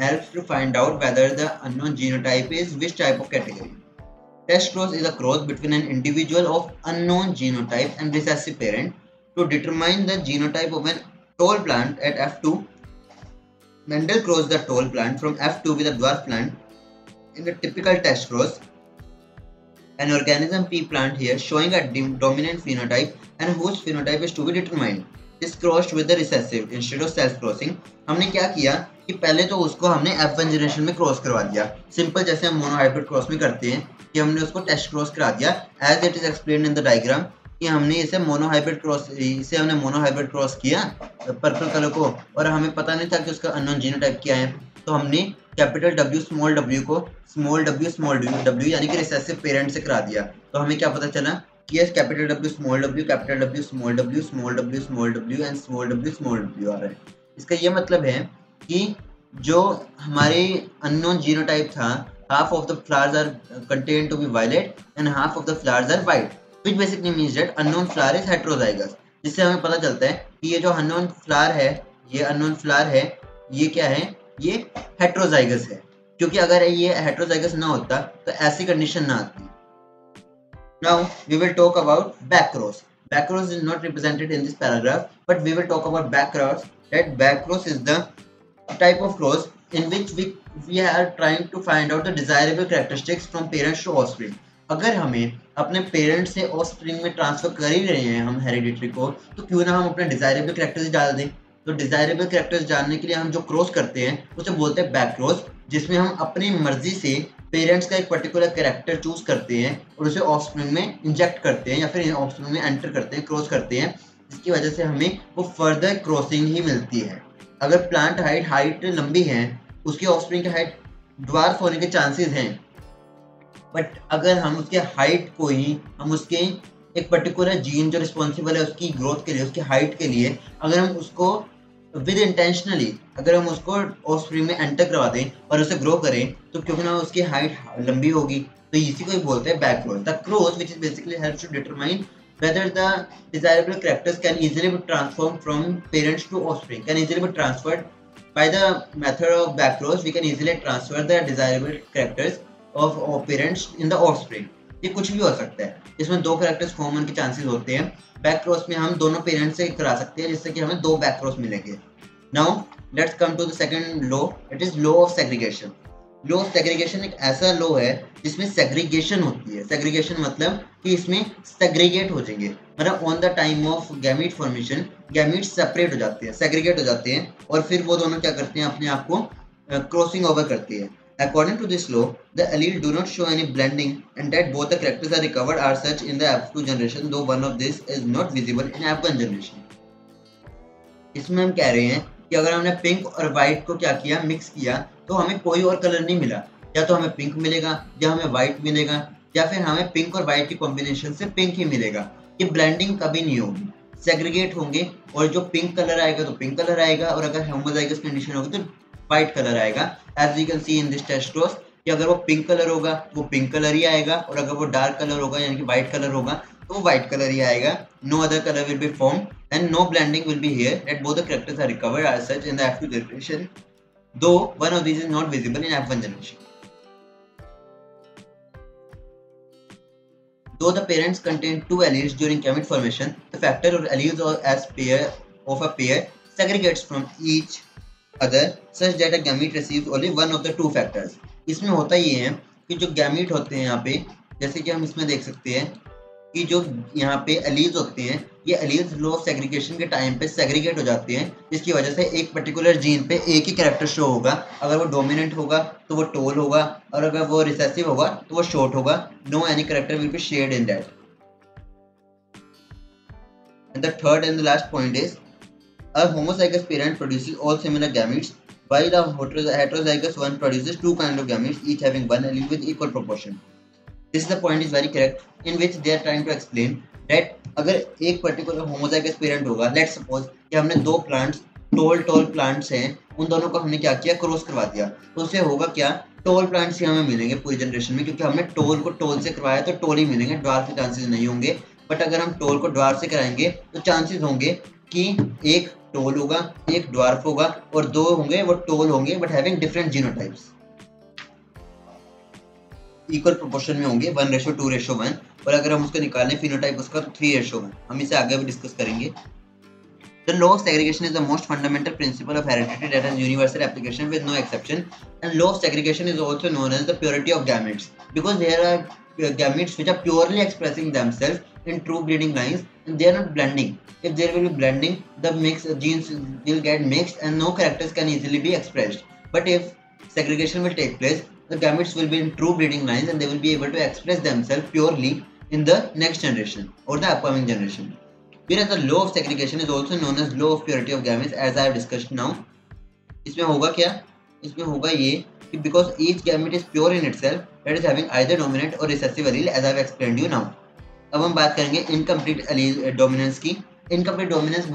helps to find out whether the unknown genotype is which type of category. Test cross is a cross between an individual of unknown genotype and recessive parent to determine the genotype of an tall plant at F2. Mendel crossed the tall plant from F2 with a dwarf plant. In the typical test cross, an organism pea plant here showing a dominant phenotype and whose phenotype is to be determined is crossed with the recessive instead of self crossing. हमने क्या किया कि पहले तो उसको हमने F1 generation में cross करवा दिया, सिंपल जैसे हम मोनोहाइब्रिड क्रॉस में करते हैं कि हमने उसको टेस्ट क्रॉस करा दिया as it is explained in the diagram कि हमने इसे मोनोहाइब्रिड क्रॉस किया पर्पल कलर को, और हमें पता नहीं था कि उसका अननोन जीनोटाइप क्या है, तो हमने कैपिटल W स्मॉल w को स्मॉल w यानी कि रिसेसिव पेरेंट से करा दिया। तो हमें क्या पता चला कि ये capital W small w, capital W small w, small w small w and small w आ रहा है। इसका ये मतलब है कि जो हमारे अननोन जीनोटाइप था, half of the flowers are contained to be violet and half of the flowers are white, which basically means that unknown flower is heterozygous, जिससे हमें पता चलता है कि ये जो unknown flower है, ये क्या है, ये heterozygous है, क्योंकि अगर ये heterozygous ना होता तो ऐसी कंडीशन ना आती। Now we will talk about back cross. Back cross is not represented in this paragraph, but we will talk about back cross. That back cross is the type of cross in which we are trying to find out the desirable characteristics from parents to offspring. अगर हमें अपने parents से offspring में transfer कर ही रहे हैं हम hereditary को, तो क्यों ना हम अपने डिजायरेबल कैरेक्टर्स डाल दें। तो डिजायरेबल कैरेक्टर्स डालने के लिए हम जो क्रॉस करते हैं उसे बोलते हैं बैक क्रॉस, जिसमें हम अपनी मर्जी से पेरेंट्स का एक पर्टिकुलर कैरेक्टर चूज करते हैं और उसे ऑफस्प्रिंग में इंजेक्ट करते हैं या फिर ऑफस्प्रिंग में एंटर करते हैं, क्रॉस करते हैं, जिसकी वजह से हमें वो फर्दर क्रॉसिंग ही मिलती है। अगर प्लांट हाइट लंबी है, उसकी ऑफस्प्रिंग की हाइट ड्वार्फ होने के चांसेस हैं, बट अगर हम उसके हाइट को ही हम उसके एक पर्टिकुलर जीन जो रिस्पॉन्सिबल है उसकी ग्रोथ के लिए, उसकी हाइट के लिए, अगर हम उसको विद इंटेंशनली अगर हम उसको ऑफस्प्रिंग में एंटर करवा दें और उसे ग्रो करें, तो क्योंकि ना उसकी हाइट लंबी होगी, तो इसी को ही बोलते हैं back cross. The cross which is basically helps to determine whether the desirable characters can easily be transformed from parents to offspring, can easily be transferred by the method of back cross. We can easily transfer the desirable characters of parents in the offspring. ये कुछ भी हो सकता है, इसमें दो characters common के chances होते हैं। बैक क्रॉस में हम दोनों पेरेंट्स से करा सकते हैं, जिससे कि हमें दो बैक क्रॉस मिलेंगे। Now let's come to the second law, it is law of segregation. Law of segregation एक ऐसा लॉ है जिसमें सेग्रीगेशन होती है। सेग्रीगेशन मतलब कि इसमें सेग्रीगेट हो जाएंगे, मतलब on the time of gamete formation gamete separate हो जाते हैं, सेग्रीगेट हो जाते हैं, और फिर वो दोनों क्या करते हैं, अपने आप को क्रॉसिंग ओवर करते हैं। According to this law, the allele do not show any blending and that both the characters are recovered are such in the F2 generation, though one of this is not visible in F1 generation. इसमें हम कह रहे हैं कि अगर हमने pink और white को क्या किया, मिक्स किया, तो हमें कोई और कलर नहीं मिला, या तो हमें पिंक मिलेगा या हमें व्हाइट मिलेगा, या फिर हमें पिंक और व्हाइट की कॉम्बिनेशन से पिंक ही मिलेगा। ये ब्लेंडिंग कभी नहीं होगी, सेग्रीगेट होंगे, और जो पिंक कलर आएगा तो पिंक कलर आएगा, और अगर होमोजाइगस कंडीशन होगी तो व्हाइट कलर आएगा। As you can see in this test cross कि अगर वो पिंक कलर होगा वो पिंक कलर ही आएगा, और अगर वो डार्क कलर होगा यानी कि व्हाइट कलर होगा तो वो व्हाइट कलर ही आएगा। No other colour will be formed and no blending will be here, that both the characters are recovered as such in the F2 generation, though one of these is not visible in F1 generation. Though the parents contain two alleles during gamete formation, the factor or alleles as pair of a pair segregates from each other such that a gamete receives only one of the two factors. इसमें होता ये है कि जो gamete होते हैं यहाँ पे, जैसे कि हम इसमें देख सकते हैं कि जो यहाँ पे एलील्स होते हैं, ये एलील्स लो ऑफ सेग्रीगेशन के टाइम पे सेग्रीगेट हो जाते हैं, जिसकी वजह से एक पर्टिकुलर जीन पे एक ही कैरेक्टर शो होगा। अगर वो डोमिनेंट होगा तो वो टोल होगा, और अगर वो रिसेसिव होगा तो वो शॉर्ट होगा। No any character will be shared in that. And the third and the last point is a homozygous parent produces all similar gametes, while the heterozygous one produces two kinds of gametes, each having one allele with equal proportion. This is the point is very correct, in which they are trying to explain that अगर एक particular homozygous parent होगा, let's suppose कि हमने दो plants toll plants हैं, उन दोनों को हमने क्या किया, क्रॉस करवा दिया, तो उससे होगा क्या, टोल प्लांट्स ही हमें मिलेंगे पूरी जनरेशन में, क्योंकि हमने टोल को टोल से करवाया तो टोल ही मिलेंगे, ड्वार्फ के चांसेस नहीं होंगे। बट अगर हम टोल को ड्वार्फ से कराएंगे तो चांसेस होंगे कि एक टोल होगा, एक ड्वार्फ होगा, और दो होंगे वो टोल होंगे but having different genotypes, equal proportion में होंगे 1:2:1। और अगर हम उसको निकालें फिनोटाइप उसका तो 3:1। हम इसे आगे भी डिस्कस करेंगे। The law of segregation is the most fundamental principle of heredity that has universal application with no exception. And law of segregation is also known as the purity of gametes, because there are gametes which are purely expressing themselves in true breeding lines, and they are not blending. If there will be blending, the genes will get mixed and no characters can easily be expressed. But if segregation will take place, the gametes will be in true breeding lines and they will be able to express themselves purely in the next generation or the upcoming generation. Whereas the law of segregation is also known as law of purity of gametes, as I have discussed now. इसमें होगा क्या, इसमें होगा ये कि because each gamete is pure in itself, that is having either dominant or recessive allele, as I have explained you now. अब हम बात करेंगे इनकम्प्लीट डोमिनेंस की। इनकम्प्लीट डोमिनेंस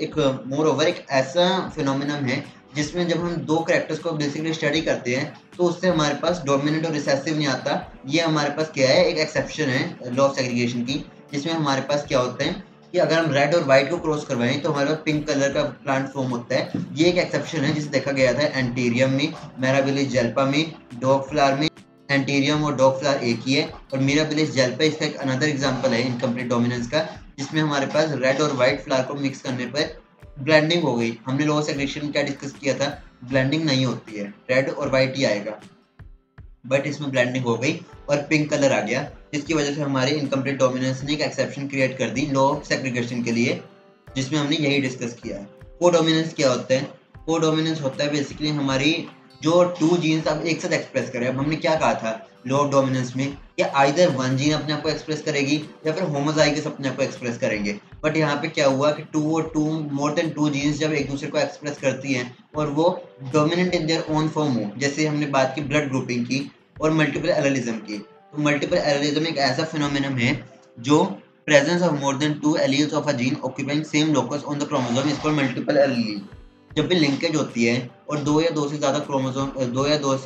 एक मोर ओवर एक ऐसा फिनोमिनम है जिसमें जब हम दो कैरेक्टर्स को बेसिकली स्टडी करते हैं तो उससे हमारे पास डोमिनेंट और रिसेसिव नहीं आता। ये हमारे पास क्या है, एक एक्सेप्शन है लॉ ऑफ सेग्रीगेशन की, जिसमें हमारे पास क्या होता है कि अगर हम रेड और व्हाइट को क्रॉस करवाएं तो हमारे पास पिंक कलर का प्लांट फॉर्म होता है। ये एक एक्सेप्शन है जिसे देखा गया था एंटीरियम में, मिराबिलिस जेल्पा में, डॉग फ्लावर में। एंटीरियम और डॉग फ्लावर एक ही है, और मिराबिलिस जेल्पा इसका एक अनदर एग्जांपल है इनकम्प्लीट डोमिनेंस का, जिसमें हमारे पास रेड और व्हाइट फ्लावर को मिक्स करने पर ब्लेंडिंग हो गई। हमने लॉ ऑफ सेग्रीगेशन क्या डिस्कस किया था, ब्लेंडिंग नहीं होती है, रेड और व्हाइट ही आएगा, बट इसमें ब्लेंडिंग हो गई और पिंक कलर आ गया, जिसकी वजह से हमारे इनकम्प्लीट डोमिनेंस ने एक एक्सेप्शन क्रिएट कर दी लॉ ऑफ सेग्रीगेशन के लिए, जिसमें हमने यही डिस्कस किया है। कोडोमिनेंस क्या होता है, कोडोमिनेंस होता है बेसिकली हमारी जो टू जीन्स अब एक साथ एक्सप्रेस करें। अब हमने क्या कहा था लॉ ऑफ डोमिनेंस में, या आइदर वन जीन अपने आप को एक्सप्रेस करेगी या फिर होमोजाइगस अपने आप को एक्सप्रेस करेंगे। बट यहाँ पे क्या हुआ कि two more than two genes जब एक दूसरे को एक्सप्रेस करती हैं और वो dominant in their own form हो, जैसे हमने बात की ब्लड ग्रुपिंग की और मल्टीपल एलेलिज्म की। तो मल्टीपल एलेलिज्म एक ऐसा फिनोमिनम है जो presence of more than two alleles of a gene occupying same locus on the chromosome is called multiple allele। जब भी लिंकेज होती है और दो या दो से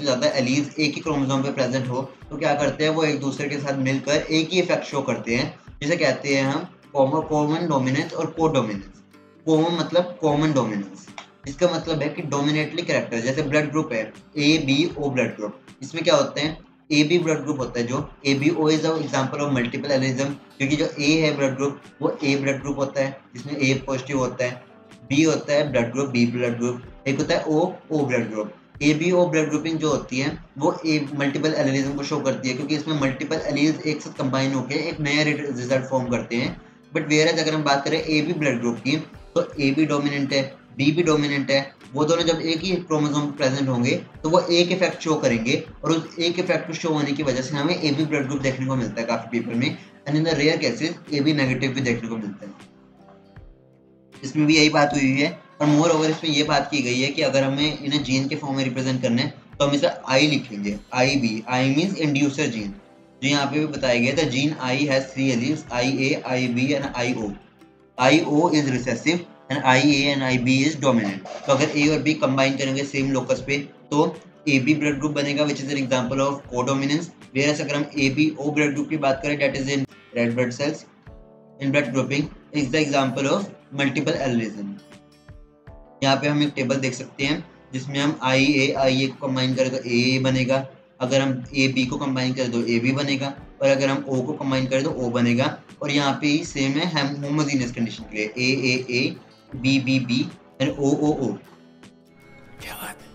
ज़्यादा एलीज एक ही क्रोमोसोम पे प्रेजेंट हो तो क्या करते हैं, वो एक दूसरे के साथ मिलकर एक ही इफेक्ट शो करते हैं, जिसे कहते हैं हम कॉमन डोमिनेंस और को डोमिनेंस। कॉमन मतलब कॉमन डोमिनेंस, इसका मतलब है कि डोमिनेटली कैरेक्टर, जैसे ब्लड ग्रुप है A B O blood group, इसमें क्या होते हैं ए बी ब्लड ग्रुप होता है, जो A B O is example of multiple allelism, क्योंकि जो ए है ब्लड ग्रुप वो ए ब्लड ग्रुप होता है जिसमें ए पॉजिटिव होता है, बी होता है blood group B blood group, एक होता है O blood group. A B O blood grouping जो होती है वो ए मल्टीपल एलिज्म को शो करती है, क्योंकि इसमें मल्टीपल एलीज एक साथ कंबाइन होकर एक नया रिजल्ट फॉर्म करते हैं। बट वेयर अगर हम बात करें ए बी ब्लड ग्रुप की, तो ए बी डोमिनेंट है बी भी डोमिनेंट है, वो दोनों जब एक ही क्रोमोसोम पर प्रेजेंट होंगे तो वो एक इफेक्ट शो करेंगे, और उस एक इफेक्ट को शो होने की वजह से हमें ए बी ब्लड ग्रुप देखने को मिलता है काफी पीपल में, and in the rare cases A B negative भी देखने को मिलता है। इसमें भी यही बात हुई है, और मोर ओवर इसमें ये बात की गई है कि अगर हमें इन्हें जीन के फॉर्म में रिप्रेजेंट करना है तो हम इसे आई लिखेंगे, I B, I means inducer gene, जो यहाँ पे भी बताया गया था। Gene I has 3 alleles, I A, I B and I O. I O is recessive and I A and I B is dominant. तो अगर ए और बी कंबाइन करेंगे सेम लोकस पे तो ए बी ब्लड ग्रुप बनेगा, which is an example of codominance. Whereas अगर हम A B O blood group की बात करें, that is in red blood cells, in blood grouping is the example of multiple allelism. यहाँ पे हम एक टेबल देख सकते हैं जिसमें हम आई ए को कंबाइन करें तो ए बनेगा, अगर हम ए बी को कंबाइन करें तो ए बी बनेगा, और अगर हम ओ को कंबाइन करें तो ओ बनेगा। और यहाँ पे ही सेम है हम होमोजीनियस कंडीशन के लिए A B B B and O O O. क्या बात है।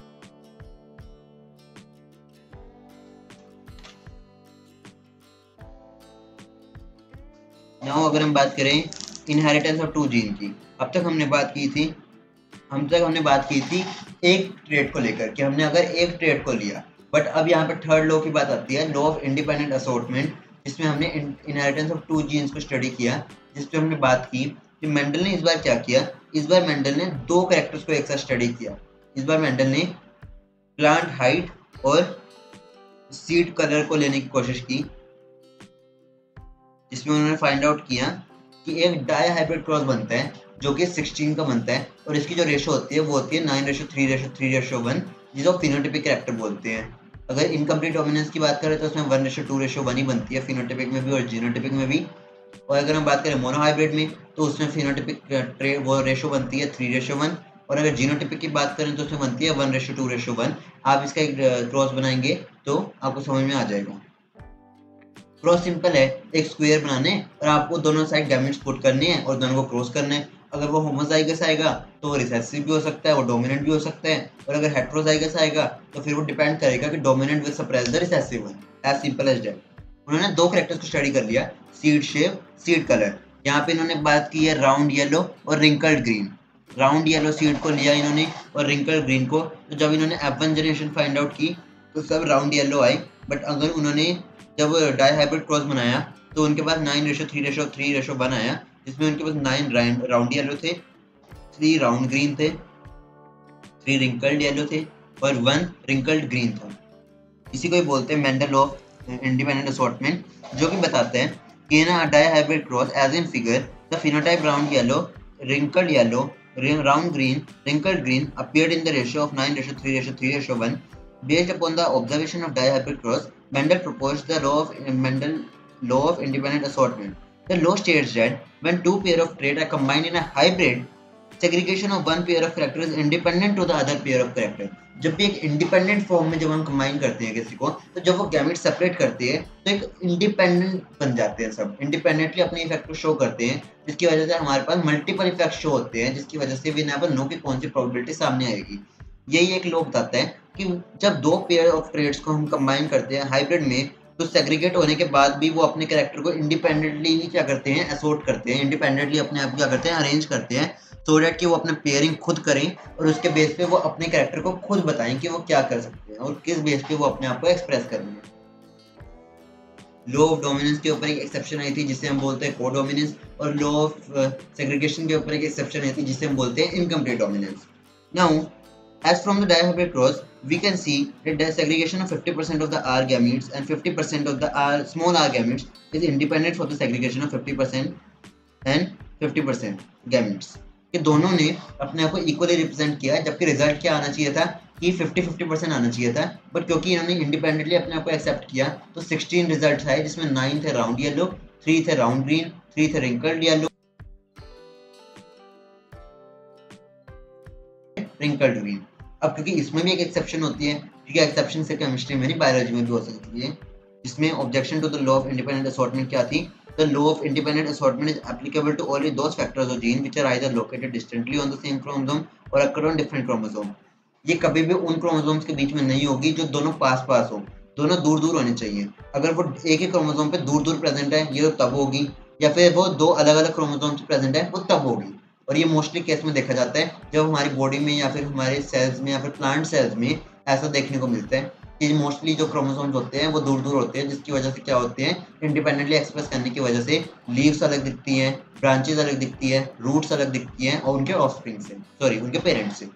नाउ अगर हम बात करें इनहेरिटेंस ऑफ टू जीन की, अब तक हमने बात की थी एक ट्रेड को लेकर कि हमने अगर एक ट्रेड को लिया, बट अब यहाँ पर थर्ड लॉ की बात आती है, लॉ ऑफ इंडिपेंडेंट असॉर्टमेंट, जिसमें हमने इनहेरिटेंस ऑफ टू जीन्स को स्टडी किया, जिसपे हमने बात की कि मेंडल ने इस बार क्या किया। इस बार मेंडल ने दो कैरेक्टर्स को एक साथ स्टडी किया। इस बार मेंडल ने प्लांट हाइट और सीड कलर को लेने की कोशिश की, जिसमें उन्होंने फाइंड आउट किया कि एक डाई हाइब्रिड क्रॉस बनता है जो कि 16 का बनता है, और इसकी जो रेशो होती है वो होती है 9:3:3:1, जिसको फिनोटाइपिक कैरेक्टर बोलते हैं। अगर इनकम्प्लीट डोमिनेंस की बात करें तो उसमें 1:2:1 ही बनती है, फिनोटाइपिक में भी और जीनोटाइपिक में भी। और अगर हम बात करें मोनोहाइब्रिड में तो उसमें फिनोटाइपिक वो रेशो बनती है 3:1, और अगर जीनोटाइपिक की बात करें तो उसमें बनती है 1:2:1। आप इसका एक क्रॉस बनाएंगे तो आपको समझ में आ जाएगा। क्रॉस सिंपल है, एक स्क्वायर बनाने और आपको दोनों साइड गैमेट्स पुट करने हैं और दोनों को क्रॉस करना है। अगर वो होमोजाइगस आएगा तो वो रिसेसिव भी हो सकता है, वो डोमिनेंट भी हो सकता है, और अगर हेटेरोजाइगस आएगा तो फिर वो डिपेंड करेगा कि dominant will suppress the recessive one. As simple as that. उन्होंने दो कैरेक्टर्स को स्टडी कर लिया, सीड शेप, सीड कलर। यहाँ पे इन्होंने बात की है राउंड येलो और wrinkled green. Round yellow seed को लिया इन्होंने और रिंकल्ड ग्रीन को। तो जब इन्होंने F1 जनरेशन फाइंड आउट की तो सब राउंड येलो आई, बट अगर उन्होंने जब डाई हाइब्रिड क्रॉस बनाया तो उनके पास 9:3:3:1 आया, जिसमें उनके पास 9 राउंड येलो थे, 3 राउंड ग्रीन थे, 3 रिंकल्ड येलो थे और 1 रिंकल्ड ग्रीन था। इसी को ही बोलते हैं Mendel law of independent assortment, जो कि बताते हैं कि in a dihybrid cross as in figure the phenotype round yellow, wrinkled yellow, round green, wrinkled green appeared in the ratio of 9:3:3:1. Based upon the observation of dihybrid cross, Mendel proposed the law of independent assortment. The law states that when two pair of traits are combined in a hybrid, segregation of one pair of character is independent to the other pair of character. जब भी एक independent form में जब हम combine करते हैं किसी को, तो जब वो गैमेट सेपरेट करते हैं तो एक इंडिपेंडेंट बन जाते हैं, सब इंडिपेंडेंटली अपने इफेक्ट को शो करते हैं, जिसकी वजह से हमारे पास मल्टीपल इफेक्ट शो होते हैं, जिसकी वजह से वी नेवर नो कि कौन सी प्रोबेबिलिटी सामने आएगी। यही एक लॉ बताता है कि जब दो पेयर ऑफ ट्रेड्स को हम कंबाइन करते हैं हाइब्रिड में, तो सेग्रीगेट होने के बाद भी वो अपने कैरेक्टर को इंडिपेंडेंटली ही क्या करते हैं, असोर्ट करते हैं, इंडिपेंडेंटली अपने आप क्या करते हैं, अरेंज करते हैं, सो दैट कि वो अपना पेयरिंग खुद करें और उसके बेस पे वो अपने कैरेक्टर को खुद बताएं कि वो क्या कर सकते हैं और किस बेस पे वो अपने आप को एक्सप्रेस करेंगे। लॉ ऑफ डोमिनेंस के ऊपर एक एक्सेप्शन आई थी जिसे हम बोलते हैं कोडोमिनेंस, और लॉ ऑफ सेग्रीगेशन के ऊपर एक एक्सेप्शन आई थी जिसे हम बोलते हैं incomplete dominance. Now as from the dihybrid cross, we can see that the segregation of 50% of the R gametes and 50% of the small r gametes is independent for the segregation of 50% and 50% gametes. कि दोनों ने अपने आप को equally represent किया, जबकि result क्या आना चाहिए था कि 50-50% आना चाहिए था, बट क्योंकि इन्होंने इंडिपेंडेंटली अपने आप को एक्सेप्ट किया तो 16 रिजल्ट आए, जिसमें 9 थे राउंड येलो, 3 थे राउंड ग्रीन, 3 थे रिंकल्ड येलो, रिंकल्ड ग्रीन। अब क्योंकि इसमें भी एक एक्सेप्शन होती है, क्योंकि एक्सेप्शन से केमिस्ट्री में नहीं बायोलॉजी में भी हो सकती है, जिसमें objection to the law of independent assortment क्या थी, the law of independent assortment is applicable to only those factors of gene which are either located distantly on the same chromosome और अकर ऑन डिफरेंट क्रोमोसोम। ये कभी भी उन chromosomes के बीच में नहीं होगी जो दोनों पास पास हो, दोनों दूर दूर होने चाहिए। अगर वो एक ही क्रोमोसोम पे दूर दूर प्रेजेंट है ये तब होगी, या फिर वो दो अलग अलग क्रोमोसोम्स प्रेजेंट है वो तब होगी। और ये मोस्टली केस में देखा जाता है जब हमारी बॉडी में या फिर हमारे सेल्स में या फिर प्लांट सेल्स में ऐसा देखने को मिलता है कि मोस्टली जो क्रोमोसोम्स होते हैं वो दूर दूर होते हैं, जिसकी वजह से क्या होते हैं, इंडिपेंडेंटली एक्सप्रेस करने की वजह से लीव्स अलग दिखती हैं, ब्रांचेस अलग दिखती है, रूट्स अलग दिखती हैं और उनके ऑफस्प्रिंग से, सॉरी उनके पेरेंट्स से।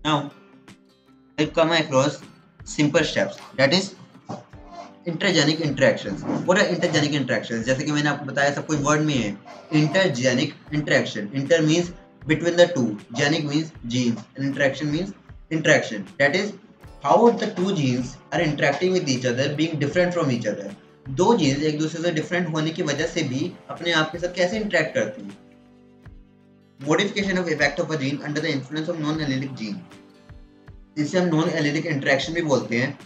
Now, I come across simple steps, that is intergenic interactions. What are intergenic interactions? जैसे कि मैंने आपको बताया सब कुछ वर्ड में है। Intergenic interaction, inter means between the two, genic means genes and interaction means interaction, that is how the two genes are interacting with each other being different from each other. दो genes एक दूसरे से different होने की वजह से भी अपने आप के साथ कैसे इंटरेक्ट करती हैं। Modification of effect of a gene under the influence of non allylic gene, जिसे हम नॉन एलिलिक इंटरेक्शन भी बोलते हैं,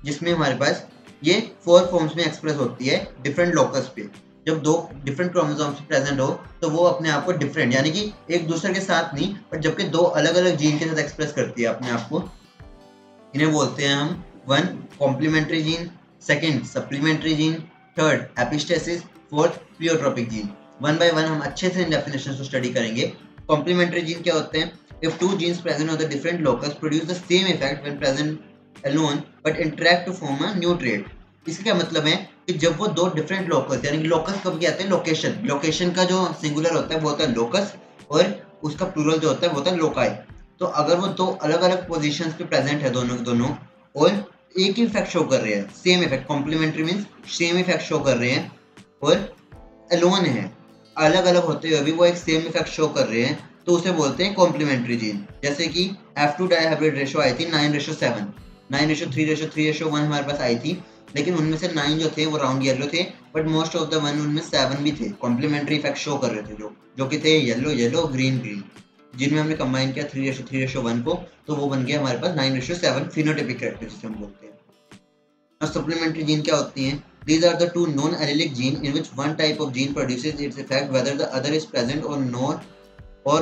जिसमें हमारे पास ये 4 फॉर्म्स में एक्सप्रेस होती है डिफरेंट लोकस पे। जब दो डिफरेंट क्रोमोसोम्स प्रेजेंट हो तो वो अपने आप को डिफरेंट यानी कि एक दूसरे के साथ नहीं, बट जबकि दो अलग अलग जीन के साथ एक्सप्रेस करती है अपने आप को, इन्हें बोलते हैं हम one complementary gene, second supplementary gene, third epistasis, fourth pleiotropic gene. One by one हम अच्छे से इन डेफिनेशंस को स्टडी करेंगे। कॉम्प्लीमेंट्री जीन क्या होते हैं? If two genes present on the different locus produce the same effect when present alone but interact to form a new trait. इसका क्या मतलब है कि जब वो दो डिफरेंट लोकस, यानी कि लोकस कब क्या आते हैं? लोकेशन। लोकेशन का जो सिंगुलर होता है वो होता है लोकस, और उसका प्लूरल जो होता है वो होता है लोकाई। तो अगर वो दो अलग अलग पोजीशंस पे प्रेजेंट है दोनों दोनों, और एक ही इफेक्ट शो कर रहे हैं, same effect, complementary means same effect show कर रहे हैं, और अलोन है, अलग अलग होते हुए भी वो एक सेम इफेक्ट शो कर रहे हैं, तो उसे बोलते हैं कॉम्प्लीमेंट्री जीन। जैसे कि F2 डाइहाइब्रिड रेशो आई थी 9:7, 9:3:3:1 हमारे पास आई थी, लेकिन उनमें से 9 जो थे वो राउंड येलो थे, but most of the one उनमें 7 भी थे, कॉम्प्लीमेंट्री इफेक्ट शो कर रहे थे, जो कि थे येलो येलो, ग्रीन ग्रीन, जिनमें हमने कंबाइन किया 3:3:1 को, तो वो बन गया हमारे पास 9:7 फिनोटाइपिक कैरेक्टर जिसे हम बोलते हैं। अब सप्लीमेंट्री जीन क्या होती हैं? These are the two non-allelic genes in which one type of gene produces its effect whether the other is present or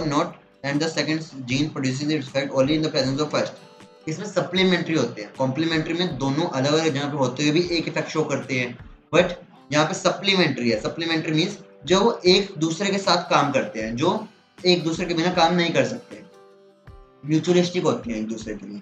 not, and the second gene produces its effect only in the presence of first. इसमें supplementary होते हैं। Complementary में दोनों अलग अलग जगह पे होते हुए भी एक इफेक्ट शो करते हैं, बट यहाँ पे सप्लीमेंट्री है। सप्लीमेंट्री मीन्स जो एक दूसरे के साथ काम करते हैं, जो एक दूसरे के बिना काम नहीं कर सकते, म्यूचुअलिस्टिक होते हैं एक दूसरे के लिए।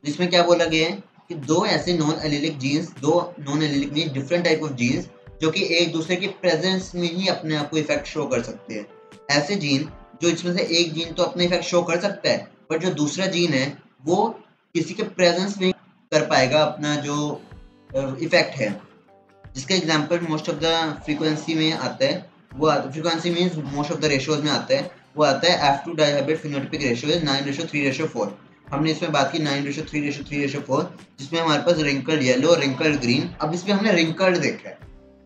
जिसमें क्या बोला गया है कि दो ऐसे नॉन एलिलिक जीन्स, दो non allelic means different type of genes, जो कि एक दूसरे की प्रेजेंस में ही अपने आप को इफेक्ट शो कर सकते हैं। ऐसे जीन जो इसमें से एक जीन तो अपने इफेक्ट शो कर सकता है, बट जो दूसरा जीन है वो किसी के प्रेजेंस में कर पाएगा अपना जो इफेक्ट है। जिसका example most of the frequency में आता है, वो frequency means most of the ratios में आता है, वो आता है F2 dihybrid phenotypic ratio is 9:3:4। हमने इसमें बात की 9:3:4, जिसमें हमारे पास रिंकल्ड येलो, रिंकल्ड ग्रीन। अब इसमें हमने रिंकल्ड देखा है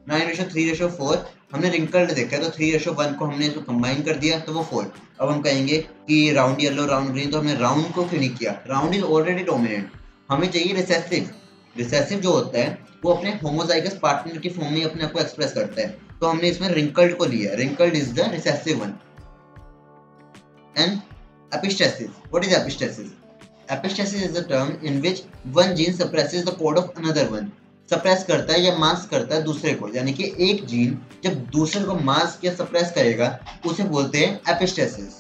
9:3:4, हमने रिंकल्ड देखा है, तो 3:1 को हमने इसको कंबाइन कर दिया तो वो 4। अब हम कहेंगे कि राउंड येलो, राउंड ग्रीन, तो हमने राउंड को क्यों नहीं किया? राउंड इज ऑलरेडी डोमिनेंट, हमें चाहिए रिसेसिव। रिसेसिव जो होता है वो अपने होमोजाइगस पार्टनर की फॉर्म में अपने आप को एक्सप्रेस करता है, तो हमने इसमें रिंकल्ड को लिया। Wrinkled is the recessive one. And epistasis, what is epistasis? Epistasis is the term in which one gene suppresses the code of another one. Suppress करता है या मास्क करता है दूसरे को, यानी कि एक जीन जब दूसरे को मास्क या सप्रेस करेगा उसे बोलते हैं एपिस्टेसिस।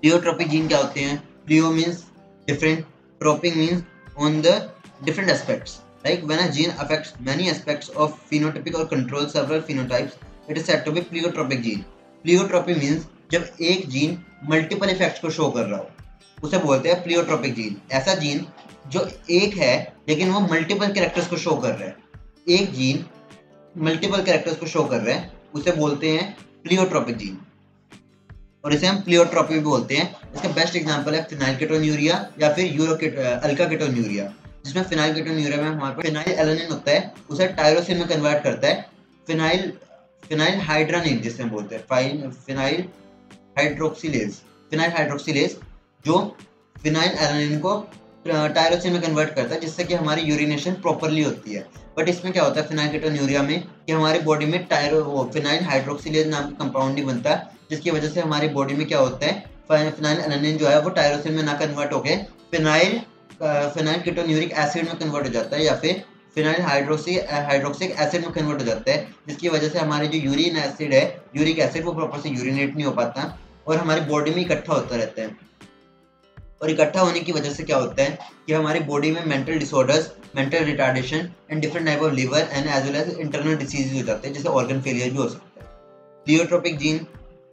प्लियोट्रोपिक जीन क्या होते हैं? Pleio means different, tropic means on the different aspects. Like when a gene affects many aspects of phenotypic or controls several phenotypes, it is said to be pleiotropic gene. Pleiotropy means जब एक gene multiple effects को show कर रहा हो उसे बोलते हैं pleiotropic gene. ऐसा जीन जो एक है लेकिन वो मल्टीपल कैरेक्टर्स को शो कर रहा है, एक जीन मल्टीपल कैरेक्टर्स को शो कर रहा है, उसे बोलते हैं प्लियोट्रोपिक जीन, और इसे हम प्लियोट्रोपी भी बोलते हैं। इसका बेस्ट एग्जांपल है फिनाइलकेटोन्यूरिया या फिर अल्काकेटोन्यूरिया, जिसमें फिनाइलकेटोन्यूरिया में हमारे पास फिनाइल एलानिन होता है, उसे टायरोसिन में कन्वर्ट करता है फिनाइल हाइड्रानिन जिसे हम बोलते हैं फिनाइल हाइड्रोक्सिलेज जो फिनाइल एलानिन को टायरोसिन में कन्वर्ट करता है, जिससे कि हमारी यूरिनेशन प्रॉपरली होती है। बट इसमें क्या होता है फिनाइलकेटोन्यूरिया में कि हमारी बॉडी में फिनाइल हाइड्रोक्सिलेज नाम का कंपाउंड नहीं बनता, जिसकी वजह से हमारी बॉडी में क्या होता है फिनाइल एलानिन जो है वो टायरोसिन में ना कन्वर्ट होके फिनाइल कीटोन्यूरिक एसिड में कन्वर्ट हो जाता है, या फिर फिनाइल हाइड्रोक्सिक एसिड में कन्वर्ट हो जाता है, जिसकी वजह से हमारी जो यूरिन एसिड है, यूरिक एसिड, वो प्रॉपर से यूरिनेट नहीं हो पाता और हमारी बॉडी में इकट्ठा होता रहता है। और इकट्ठा होने की वजह से क्या होता है कि हमारी बॉडी में mental disorders, mental retardation and different type of liver and as well as internal disease हो जाते हैं, जैसे ऑर्गन फेलियर भी हो सकता है। प्लियोट्रोपिक जीन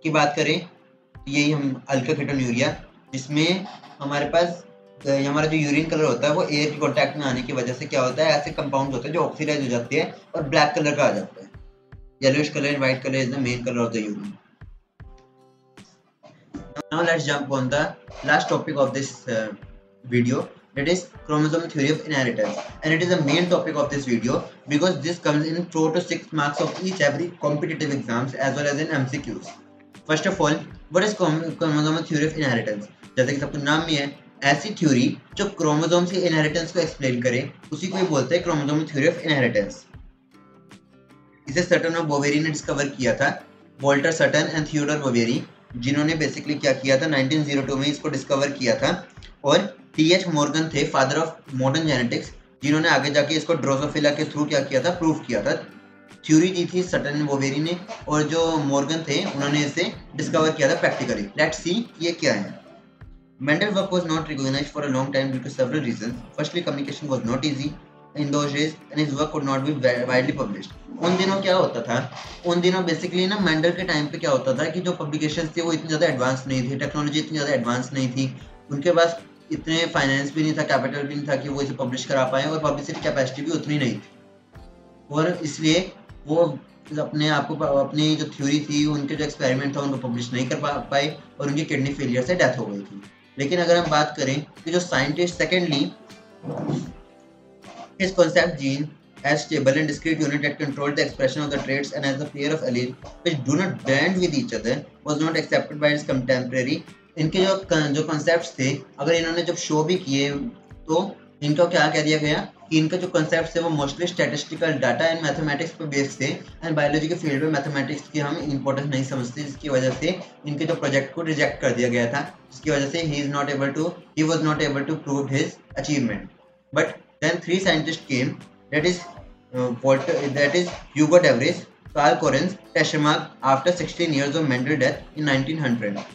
की बात करें, यही हम अल्काकेटोन्यूरिया, जिसमें हमारे पास हमारा जो यूरिन कलर होता है वो एयर के कांटेक्ट में आने की वजह से क्या होता है, ऐसे कंपाउंड होते हैं जो ऑक्सीडाइज हो जाते हैं और ब्लैक कलर का आ जाता है। Yellowish colour and white colour is the main colour of the urine. Now let's jump on the last topic of this video, that is chromosome theory of inheritance, and it is the main topic of this video because this comes in 4 to 6 marks of each every competitive exams as well as in MCQs. First of all, what is chromosome theory of inheritance? जैसे कि सबको नाम में है, ऐसी theory जो chromosome से inheritance को एक्सप्लेन करे उसी को ही बोलते हैं क्रोमोसोम थ्योरी ऑफ इनहेरिटेंस। इसे सटन और बोवेरी ने डिस्कवर किया था, Walter Sutton and Theodore Boveri, जिन्होंने बेसिकली क्या किया था 1902 में इसको डिस्कवर किया था। और टी.एच. मॉर्गन थे फादर ऑफ मॉडर्न जेनेटिक्स, जिन्होंने आगे जाके इसको ड्रोसोफिला के थ्रू क्या किया था, प्रूव किया था। थ्योरी दी थी सटन एंड बोवेरी ने, और जो मॉर्गन थे उन्होंने इसे डिस्कवर किया था प्रैक्टिकली। लेट्स सी ये क्या है। Mendel's work was not recognized for a long time due to several reasons. Firstly, communication was not easy in those days and his work could not be widely published. उन दिनों क्या होता था, उन दिनों बेसिकली ना मेंडल के time पे क्या होता था कि जो पब्लिकेशंस थे वो इतनी ज़्यादा एडवांस नहीं थी, टेक्नोलॉजी इतनी ज़्यादा एडवांस नहीं थी, उनके पास इतने फाइनेंस भी नहीं था, कैपिटल भी नहीं था कि वो इसे पब्लिश करा पाए, और पब्लिसिटी कैपेसिटी भी उतनी नहीं थी, और इसलिए वो अपने आप को अपनी जो थ्योरी थी, उनके जो एक्सपेरिमेंट था उनको पब्लिश नहीं कर पाए और उनकी किडनी फेलियर से डेथ हो गई थी। लेकिन अगर हम बात करें कि जो scientist secondly his concept gene as stable and discrete unit that controlled the expression of the traits and as a pair of allele which do not blend with each other was not accepted by his contemporary. इनके जो concepts थे, अगर इन्होंने जब show भी किए तो इनका क्या कह दिया गया कि इनका जो concepts थे वो mostly statistical data and mathematics पे बेस्ड थे, एंड बायोलॉजी के फील्ड में मैथमेटिक्स की हम इंपॉर्टेंस नहीं समझते, जिसकी वजह से इनके जो प्रोजेक्ट को रिजेक्ट कर दिया गया था, जिसकी वजह से he was not able to prove his achievement. But then three scientists came, that is Hugo de Vries, Carl Correns, Teschemark after 16 years of Mendel's death in 1900.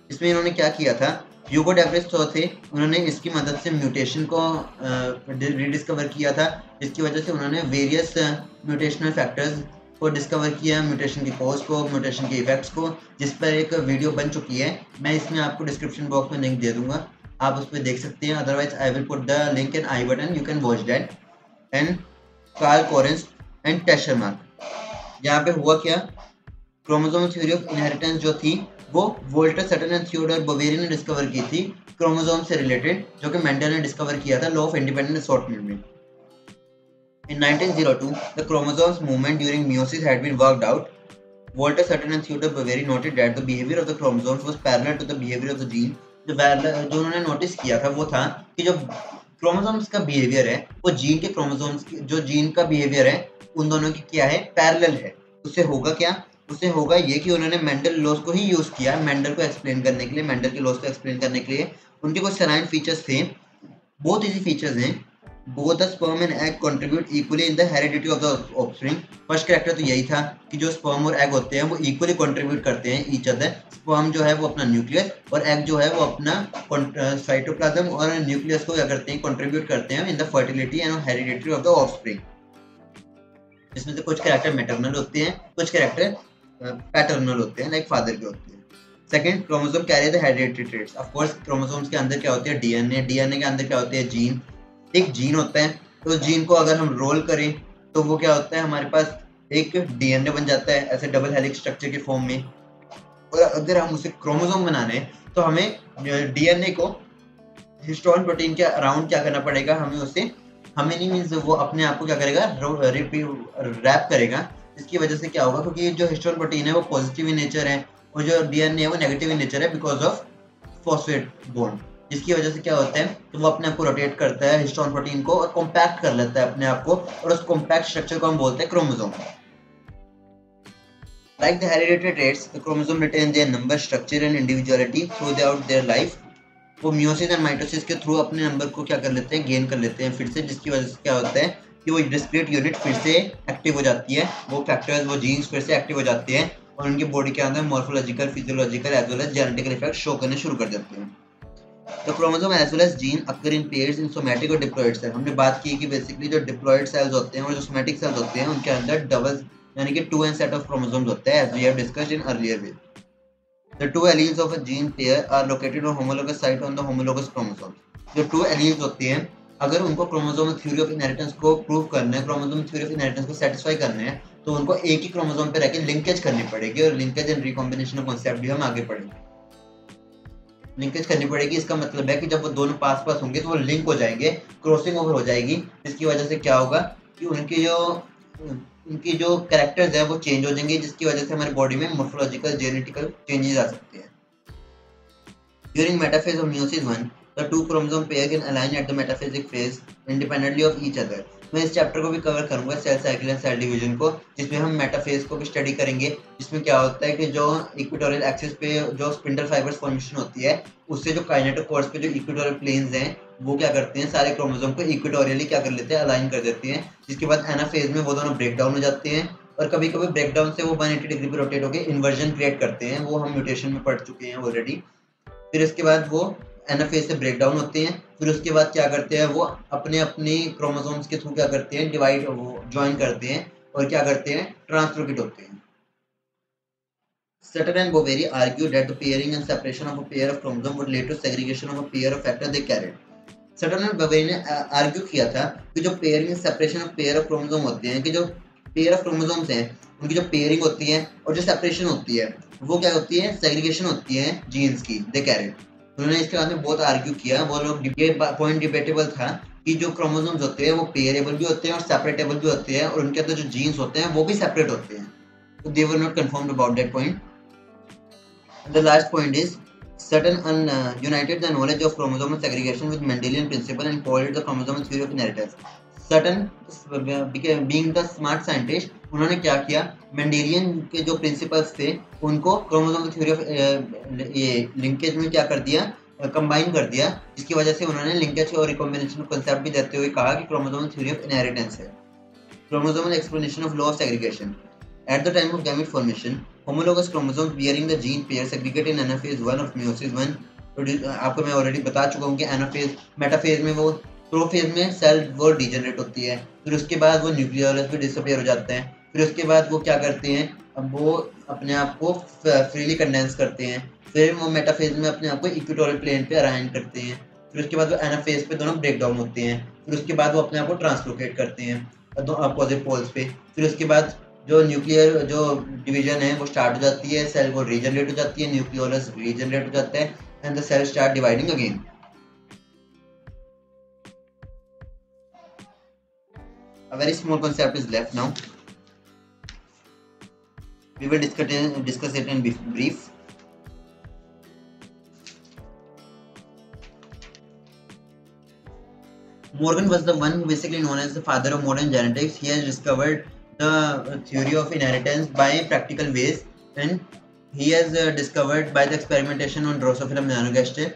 इसमें इन्होंने क्या किया था, ह्यूगो डे व्रिस तो थे, उन्होंने इसकी मदद से म्यूटेशन को रिडिस्कवर किया था, जिसकी वजह से उन्होंने वेरियस म्यूटेशनल फैक्टर्स को डिस्कवर किया, म्यूटेशन की कॉज को, म्यूटेशन के इफेक्ट्स को, जिस पर एक वीडियो बन चुकी है। मैं इसमें आपको डिस्क्रिप्शन बॉक्स में लिंक दे दूंगा, आप उस पर देख सकते हैं, otherwise I will put the link in I button, you can watch that. And Carl Correns and Tschermak, यहाँ पे हुआ क्या, क्रोमोसोम थ्योरी ऑफ इनहेरिटेंस जो थी वो Walter Sutton and Theodore Boveri ने डिस्कवर की थी, क्रोमोसोम से रिलेटेड, जो कि मेंडल ने डिस्कवर किया था, लॉ ऑफ इंडिपेंडेंट असॉर्टमेंट में। In 1902, the chromosomes movement during meiosis had been worked out. Walter Sutton and Theodore Boveri noted that the behavior of the chromosomes was parallel to the behavior of the gene. जो उन्होंने notice किया था वो था कि जो chromosomes का behaviour है वो जीन के क्रोमोसोम्स जो जीन का बिहेवियर है उन दोनों की क्या है, पैरेलल है। उससे होगा क्या, उससे होगा ये कि उन्होंने मेंडल लॉज को ही यूज किया मेंडल को एक्सप्लेन करने के लिए, मेंडल के लॉज को एक्सप्लेन करने के लिए। उनके कुछ सराइन फीचर्स थे, बहुत इजी फीचर्स हैं। Both the sperm and egg contribute equally in the heredity of the offspring. First character तो यही था कि जो स्पर्म और एग होते हैं वो इक्वली कंट्रीब्यूट करते हैं ईच अदर। स्पर्म जो है वो अपना न्यूक्लियस और एग जो है वो अपना साइटोप्लाज्म और न्यूक्लियस को क्या करते हैं, कंट्रीब्यूट करते हैं in the fertility and heredity of the offspring. इसमें से कुछ कैरेक्टर मैटरनल होते हैं, कुछ कैरेक्टर पैटर्नल होते हैं, लाइक फादर के होते हैं। Second, chromosome carry the hereditary traits. Of course chromosomes के अंदर क्या होती है, डीएनए, डीएनए के अंदर क्या होते हैं, जीन। एक जीन होता है, तो जीन को अगर हम रोल करें तो वो क्या होता है, हमारे पास एक डीएनए बन जाता है ऐसे डबल हेलिक्स स्ट्रक्चर के फॉर्म में। और अगर हम उसे क्रोमोसोम बनाने हैं तो हमें डीएनए को हिस्टोन प्रोटीन के अराउंड क्या करना पड़ेगा, हमें नहीं मीन्स वो अपने आप को क्या करेगा, रैप करेगा, जिसकी वजह से क्या होगा, क्योंकि जो हिस्टोन प्रोटीन है वो पॉजिटिव इन नेचर है और जो डीएनए है वो नेगेटिव इन नेचर है बिकॉज ऑफ फॉस्फेट बॉन्ड, जिसकी वजह से क्या होता है तो वो अपने आप को रोटेट करता है हिस्टोन प्रोटीन को और कॉम्पैक्ट कर लेता है अपने आप को, और उस कॉम्पैक्ट स्ट्रक्चर को हम बोलते हैं chromosome. Like the hereditary traits, the chromosome retains their number, structure and individuality throughout their life. वो म्यूसिस एंड माइटोसिस के थ्रू अपने नंबर को क्या कर लेते हैं, गेन कर लेते हैं फिर से, जिसकी वजह से क्या होता है कि वो डिस्क्रीट यूनिट फिर से एक्टिव हो जाती है, वो फैक्टर्स, वो जीन्स फिर से एक्टिव हो जाते हैं और उनकी बॉडी के अंदर morphological, physiological as well as genetical effect show करने शुरू कर देते हैं। The chromosome as well as gene occur in pairs in somatic और diploid cell। हमने बात की कि बेसिकली जो diploid cells होते हैं और जो somatic cells होते हैं उनके अंदर डबल यानी कि 2n set of chromosomes होते हैं, as we have discussed in earlier way. The two alleles of a gene pair are located on homologous site on the homologous chromosomes. जो two alleles होते हैं, अगर उनको क्रोमोसोम थ्योरी ऑफ इनहेरिटेंस को prove करना है, क्रोमोसोम थ्योरी ऑफ इनहेरिटेंस को satisfy करना है, तो उनको एक ही क्रोमोसोम पे रहकर लिंकेज करनी पड़ेगी, और लिंकेज एंड रिकॉम्बिनेशन कॉन्सेप्ट भी हम आगे पढ़ेंगे। लिंकेज करनी पड़ेगी, इसका मतलब है कि जब वो दोनों पास पास होंगे तो वो लिंक हो जाएंगे, क्रॉसिंग ओवर हो जाएगी, जिसकी वजह से क्या होगा कि उनकी जो कैरेक्टर्स है वो चेंज हो जाएंगे, जिसकी वजह से हमारी बॉडी में मॉर्फोलॉजिकल जेनेटिकल चेंजेस आ सकते हैं। During metaphase of meiosis 1, The two chromosome pair can align at the metaphasic phase independently of each other. मैं इस चैप्टर को भी कवर करूंगा, cell cycle and cell division को, जिसमें हम मेटाफेज को भी स्टडी करेंगे, जिसमें क्या होता है कि जो इक्वेटोरियल एक्सिस पे जो स्पिंडल फाइबर्स फॉर्मेशन होती है, उससे जो काइनेटोकोर्स पे जो इक्वेटोरियल प्लेन्स हैं वो क्या करते हैं, सारे क्रोमोसोम को इक्वेटोरियली क्या कर लेते हैं, अलाइन कर देते हैं, जिसके बाद एनाफेज में वो दोनों ब्रेक डाउन हो जाते हैं और कभी कभी ब्रेक डाउन से वो 180 डिग्री पे रोटेट होकर इन्वर्जन क्रिएट करते हैं, वो हम म्यूटेशन में पढ़ चुके हैं ऑलरेडी। फिर इसके बाद वो एनाफेज से ब्रेक डाउन होते हैं, फिर उसके बाद क्या करते हैं, वो अपने अपने क्रोमोसोम्स के थ्रू क्या करते हैं, डिवाइड वो ज्वाइन करते हैं और क्या करते हैं, ट्रांसलोकेट होते हैं। Sutter and Boveri argued that the pairing and separation of a pair of chromosomes would lead to segregation of a pair of factors they carried. Sutter and Boveri ने आर्ग्यू किया था कि जो pairing separation of pair of chromosome होते हैं, कि जो pair of chromosomes हैं उनकी जो पेयरिंग होती है और जो सेपरेशन होती है वो क्या होती है, सेग्रीगेशन होती है जीन्स की, दे कैरिड। उन्होंने इसके बाद में बहुत आर्ग्यू किया, वो लोग ये पॉइंट डिबेटेबल था कि जो क्रोमोसोम्स होते हैं वो पेयरेबल भी होते हैं और सेपरेटेबल भी होते हैं और उनके अंदर जो जीन्स होते हैं वो भी सेपरेट होते हैं, तो they were not confirmed about that point. The last point is Sutton united the knowledge of chromosomal segregation with Mendelian principle and called it the chromosomal theory of inheritance. Sutton being the smart scientist, उन्होंने क्या किया, Mendelian के जो principles थे उनको chromosomal theory of ये linkage में क्या कर दिया, कंबाइन कर दिया, जिसकी वजह से उन्होंने लिंकेज और रिकॉम्बिनेशन कंसेप्ट भी देते हुए कहा कि क्रोमोसोमल थ्योरी ऑफ इनहेरिटेंस है। Chromosomal explanation of law of segregation. At the time of gamete formation, homologous chromosomes bearing the gene pair segregate in anaphase 1 of meiosis 1. आपको मैं ऑलरेडी बता चुका हूँ कि एनाफेज मेटाफेज में वो प्रोफेज में सेल वो डिजेनरेट होती है, फिर उसके बाद वो न्यूक्लियोलस भी डिसअपीयर हो जाते हैं, फिर उसके बाद वो क्या करते हैं, अब वो अपने आप को फ्रीली कंडेंस करते हैं, फिर वो मेटाफेज में अपने आप को इक्वेटोरियल प्लेन पे अलाइन करते हैं, फिर उसके बाद वो एनाफेज पे दोनों ब्रेक डाउन होते हैं, फिर उसके बाद वो अपने आप को ट्रांसलोकेट करते हैं अपोजिट पोल्स पे, फिर उसके बाद जो न्यूक्लियर जो डिवीजन है वो स्टार्ट हो जाती है, सेल वो रीजनरेट हो जाती है, न्यूक्लियोलस रीजनरेट हो जाता है and the cell start dividing again. A very small concept is left now. We will discuss it in brief. Morgan was the one basically known as the father of modern genetics. He has discovered the theory of inheritance by practical ways, and he has discovered by the experimentation on Drosophila melanogaster,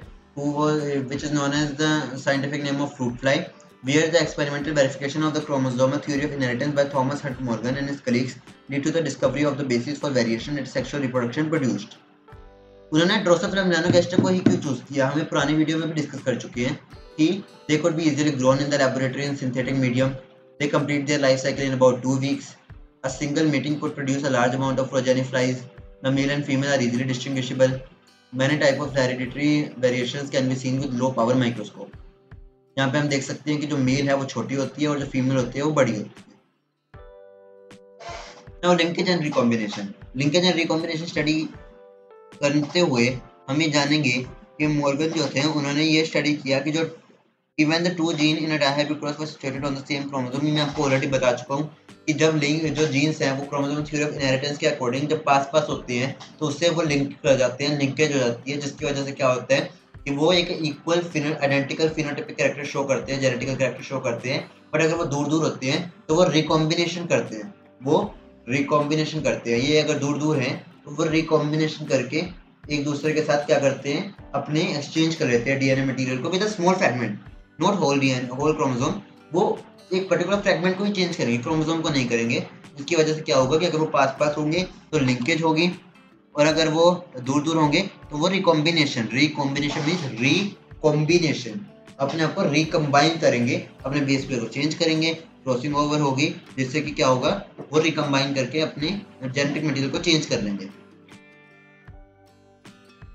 which is known as the scientific name of fruit fly, where the experimental verification of the chromosomal theory of inheritance by Thomas Hunt Morgan and his colleagues led to the discovery of the basis for variation in sexual reproduction produced. उन्होंने Drosophila melanogaster को ही क्यों choose किया, हमें पुरानी video में भी discuss कर चुके हैं कि they could be easily grown in the laboratory in synthetic medium. They complete their life cycle in about 2 weeks. A single mating could produce a large amount of progeny flies. The male and female are easily distinguishable. Many types of hereditary variations can be seen with low power microscope. यहाँ पे हम देख सकते हैं कि जो mail है वो छोटी होती है और जो फीमेल होती है वो बड़ी होती है। Now linkage and recombination. Linkage and recombination study करते हुए हम ये जानेंगे कि मॉर्गन जो थे उन्होंने ये स्टडी किया कि जो even the two gene in a dihaploid cross was situated on the same chromosome। मैं आपको ऑलरेडी बता चुका हूँ कि जब लिंक जो जीन्स हैं वो क्रोमोसोम थ्योरी ऑफ इनहेरिटेंस के अकॉर्डिंग जब पास होते हैं तो उससे वो लिंक कर जाते हैं, लिंकेज हो जाती है, जिसकी वजह से क्या होता है कि वो एक equal identical phenotypic character show करते हैं, जेनेटिकल कैरेक्टर शो करते हैं, बट अगर वो दूर दूर होते हैं तो वो रिकॉम्बिनेशन करते हैं, वो रिकॉम्बिनेशन करते हैं। ये अगर दूर दूर हैं तो वो रिकॉम्बिनेशन करके एक दूसरे के साथ क्या करते हैं, अपने एक्सचेंज कर लेते हैं डीएनए मटेरियल को with a small fragment, not whole DNA whole chromosome, वो एक पर्टिकुलर फ्रैगमेंट को ही चेंज करेंगे, क्रोमोसोम को नहीं करेंगे। जिसकी वजह से क्या होगा कि अगर वो पास होंगे तो लिंकेज होगी और अगर वो दूर होंगे तो वो रिकॉम्बिनेशन मीन्स रिकॉम्बिनेशन, अपने आप को रिकम्बाइन करेंगे, अपने बेस पेयर को चेंज करेंगे, क्रॉसिंग ओवर होगी, जिससे कि क्या होगा वो रिकम्बाइन करके अपने जेनेटिक मटेरियल को चेंज कर लेंगे।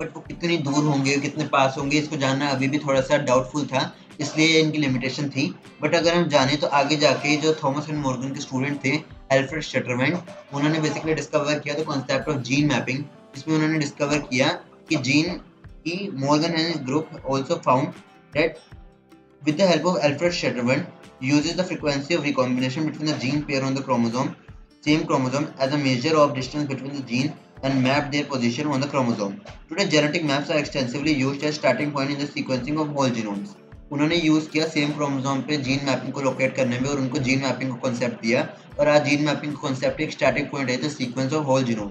बट वो कितनी दूर होंगे, कितने पास होंगे, इसको जानना अभी भी थोड़ा सा डाउटफुल था, इसलिए इनकी लिमिटेशन थी। बट अगर हम जाने तो आगे जाके जो थॉमस एंड मॉर्गन के स्टूडेंट थे एल्फ्रेड शटरमैन, उन्होंने बेसिकली डिस्कवर किया the concept of gene mapping, जिसमें उन्होंने डिस्कवर किया कि जीन की Morgan and his group also found that with the help of Alfred Sturtevant uses the frequency of recombination between the gene pair on the same chromosome as a measure of distance between the gene and mapped their position on the chromosome. Today, genetic maps are extensively used as starting point in the sequencing of whole genomes. उन्होंने use किया same chromosome पे gene mapping को locate करने में और उनको gene mapping का concept दिया और आज जीन मैपिंग का कॉन्सेप्ट एक स्टार्टिंग पॉइंट है the sequence of whole genome.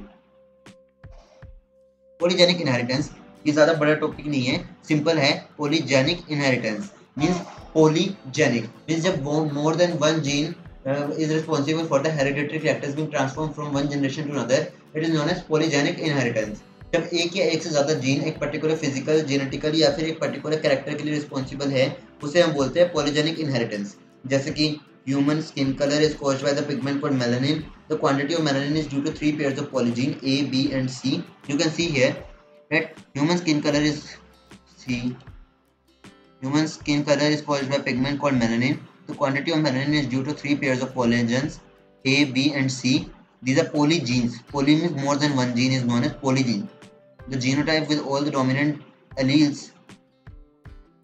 Polygenic inheritance ये ज़्यादा बड़ा टॉपिक नहीं है, सिंपल है। Polygenic inheritance means polygenic means जब more than one gene is responsible for the hereditary characters being transformed from one generation to another. It is known as polygenic inheritance. जब एक या एक से ज़्यादा जीन एक पर्टिकुलर फिजिकल जेनेटिकल या फिर एक पर्टिकुलर कैरेक्टर के लिए रिस्पॉन्सिबल है उसे हम बोलते हैं पॉलीजेनिक इनहेरिटेंस। जैसे कि human skin color is caused by the pigment called melanin. The quantity of melanin is due to 3 pairs of polygene A, B and C. You can see here that human skin color is C. Human skin color is caused by pigment called melanin. The quantity of melanin is due to 3 pairs of polygens A, B and C. These are polygenes. Poly means more than one gene is known as polygene. The genotype with all the dominant alleles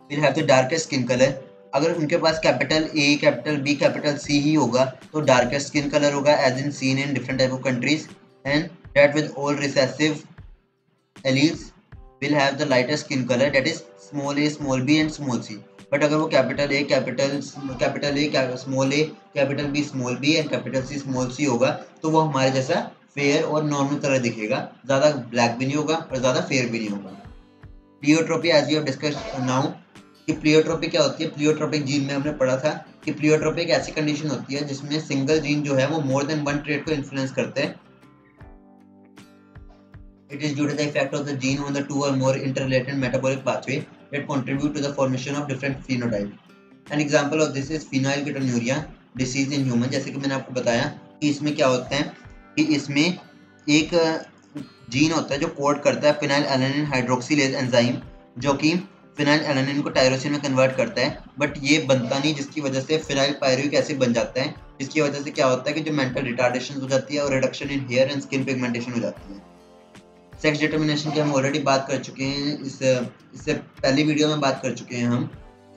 will have the darkest skin color. अगर उनके पास capital A, capital B, capital C ही होगा तो darkest skin colour होगा as in seen in different type of countries, and that with all recessive alleles will have the lightest skin color, that is small a, small b and small c. But अगर वो capital A, small a, capital B, small b and capital C, small c होगा तो वो हमारे जैसा fair और normal colour दिखेगा, ज़्यादा ब्लैक भी नहीं होगा और ज़्यादा फेयर भी नहीं होगा। Pleiotropy as we have discussed now कि प्लियोट्रोपी क्या होती है। प्लियोट्रोपिक जीन में हमने पढ़ा था कि प्लियोट्रोपी एक ऐसी कंडीशन होती है जिसमें सिंगल जीन जो है वो मोर देन वन ट्रेट को इन्फ्लुएंस करते हैं। It is due to the effect of the gene on the two or more interrelated metabolic pathway that contribute to the formation of different phenotype. An example of this is phenylketonuria disease in human. जैसे कि मैंने आपको बताया कि इसमें क्या होता है कि इसमें एक जीन होता है जो कोड करता है फिनाइलएलानिन हाइड्रोक्सिलेज एंजाइम जो कि फिनाइलएलानिन को टायरोसिन में कन्वर्ट करता है, बट ये बनता नहीं जिसकी वजह से फिनाइल पायरुविक एसिड बन जाता है, जिसकी वजह से क्या होता है कि जो मेंटल रिटार्डेशन हो जाती है और reduction in hair and skin pigmentation हो जाती है। सेक्स डिटर्मिनेशन की हम ऑलरेडी बात कर चुके हैं, इससे पहली वीडियो में बात कर चुके हैं हम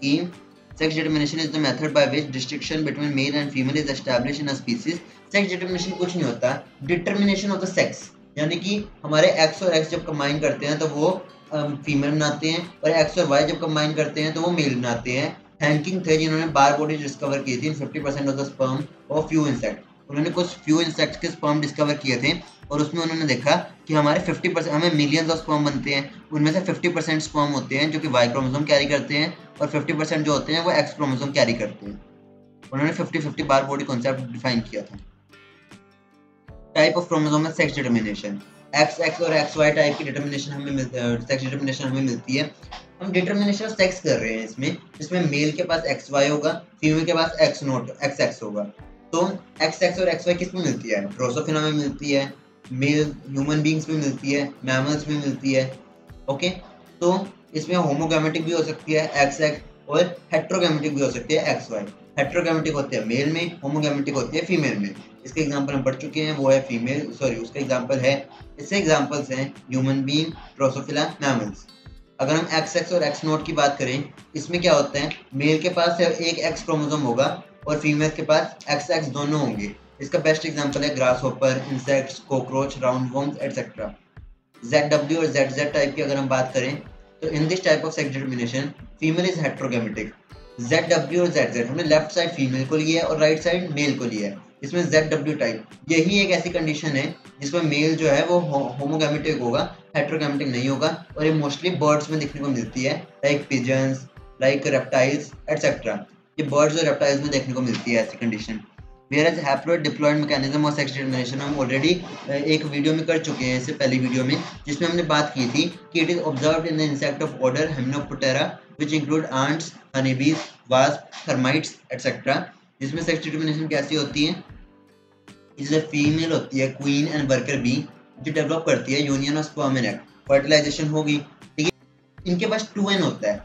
कि sex determination is the method by which distinction between male and female is established in a species. Sex determination कुछ नहीं होता, डिटर्मिनेशन ऑफ द सेक्स, यानी कि हमारे एक्स और एक्स जब कंबाइन करते हैं तो वो फीमेल बनाते हैं और एक्स और वाई जब कंबाइन करते हैं तो वो मेल बनाते हैं। हैंकिंग थे जिन्होंने बार बॉडी डिस्कवर की थी 50% of the sperm of few insect. उन्होंने कुछ फ्यू इंसेक्ट्स के स्पर्म डिस्कवर किए थे और उसमें उन्होंने देखा कि हमारे 50% हमें मिलियंस ऑफ स्पर्म बनते हैं, उनमें से 50% स्पर्म होते हैं जो कि वाई क्रोमोसोम कैरी करते हैं और 50% जो होते हैं वो एक्स क्रोमोसोम कैरी करते हैं। उन्होंने 50-50 बार बॉडी कॉन्सेप्ट डिफाइन किया था। Type of chromosome sex determination, XX और XY टाइप की डिटर्मिनेशन हमें सेक्स डिटर्मिनेशन हमें मिलती है। हम डिटर्मिनेशन ऑफ सेक्स कर रहे हैं इसमें, जिसमें मेल के पास XY होगा, फीमेल के पास XX होगा। तो XX और XY किस में मिलती है? ड्रोसोफिला में मिलती है, मेल ह्यूमन बींग्स में मिलती है, मैमल्स में मिलती है। ओके, तो इसमें होमोगैमेटिक भी हो सकती है XX और हेट्रोगैमेटिक भी हो सकती है XY। हेट्रोगैमेटिक होती है मेल में, होमोगैमेटिक होती है फीमेल में। इसके एग्जांपल हम पढ़ चुके हैं, वो है फीमेल, सॉरी उसका एग्जांपल है, इससे एग्जांपल्स हैं ह्यूमन बीइंग, ड्रोसोफिला, मैमल्स। अगर हम XX और X0 की बात करें, इसमें क्या होता है, मेल के पास एक X क्रोमोसोम होगा और फीमेल के पास XX दोनों होंगे। इसका बेस्ट एग्जांपल है grasshopper, insects, cockroach, round worms etcetera. ZW और ZZ टाइप की अगर हम बात करें तो in this type of sex determination female is heterogametic. ZW और ZZ हमने लेफ्ट साइड फीमेल को लिया है और राइट साइड मेल को लिया है। इसमें ZW टाइप यही एक ऐसी कंडीशन है जिसमें मेल जो है वो होमोगैमेटिक होगा, हेट्रोगैमेटिक नहीं होगा, और ये मोस्टली बर्ड्स में देखने को मिलती है, like pigeons, like reptiles etcetera. ये बर्ड्स और रेप्टाइल्स में देखने को मिलती है ऐसी condition. Whereas haploid diploid mechanism और sex determination हम ऑलरेडी एक वीडियो में कर चुके हैं, इससे पहली वीडियो में, जिसमें हमने बात की थी कि it is observed in the insect of order Hymenoptera which include ants, honeybees, wasps, termites etc. जिसमें सेक्स डिटर्मिनेशन कैसी होती है, इसलिए फीमेल होती है क्वीन एंड वर्कर बी जो डेवलप करती है union of sperm and egg, fertilization होगी, ठीक है। इनके पास 2n होता है,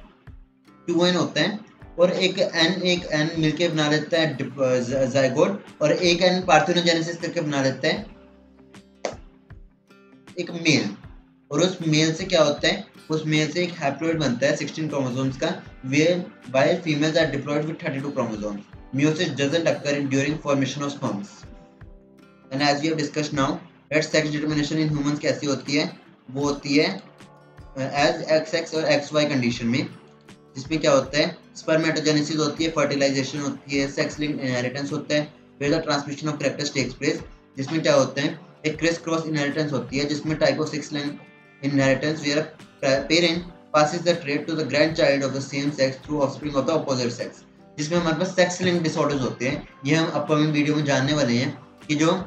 2n होता है और एक n मिलके बना लेता है जाइगोट, और एक n पार्थेनोजेनेसिस करके बना लेता है एक मेल। और उस मेल से क्या होता है, उस मेल से एक हैप्लॉइड बनता है 16 क्रोमोसोम्स का, while females are diploid with 32 chromosomes. Meiosis doesn't occur during formation of sperms. And as we have discussed now, that sex determination in humans कैसी होती है, वो होती है एज XX और XY कंडीशन में, जिसमें क्या होता है स्पर्मेटोजेनेसिस होती है, फर्टिलाइजेशन होती है, सेक्स लिंक्ड इनहेरिटेंस होता है, where the transmission of characters takes place, जिसमें क्या होता है एक क्रिस क्रॉस इनहेरिटेंस होती है, जिसमें type of sex linked inheritance where parent passes the trait to the grandchild of the same sex through offspring of the opposite sex, जिसमें हमारे पास सेक्स लिंक्ड डिसऑर्डर्स होते हैं। ये हम अपकमिंग वीडियो में जानने वाले हैं कि जो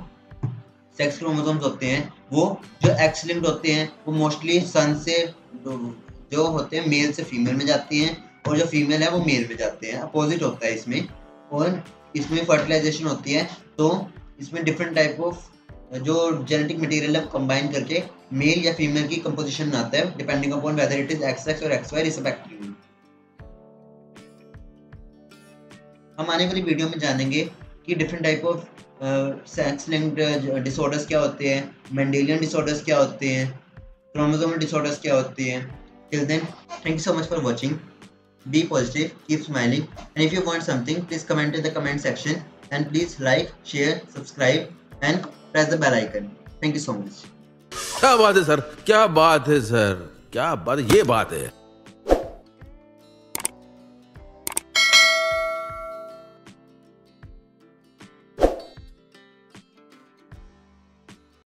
सेक्स क्रोमोसोम्स होते हैं वो जो एक्स लिंक्ड होते हैं वो मोस्टली सन से जो होते हैं मेल से फीमेल में जाती हैं, और जो फीमेल है वो मेल में जाते हैं, अपोजिट होता है इसमें। और इसमें फर्टिलाइजेशन होती है, तो इसमें डिफरेंट टाइप ऑफ जो जेनेटिक मटेरियल है कंबाइन करके मेल या फीमेल की कंपोजिशन आता है, depending upon whether it is XX और XY रिस्पेक्टिवली। हम आने वाली वीडियो में जानेंगे कि different type of sex linked disorders क्या होते हैं, मेंडेलियन डिसऑर्डर्स क्या होते हैं, क्रोमोसोमल डिसऑर्डर्स क्या होते हैं। Till then, thank you so much for watching. Be positive, keep smiling, and if you want something, please comment in the comment section, and please like, share, subscribe, and press the bell icon. Thank you so much. क्या बात है sir, क्या बात है sir, क्या बात, ये बात है।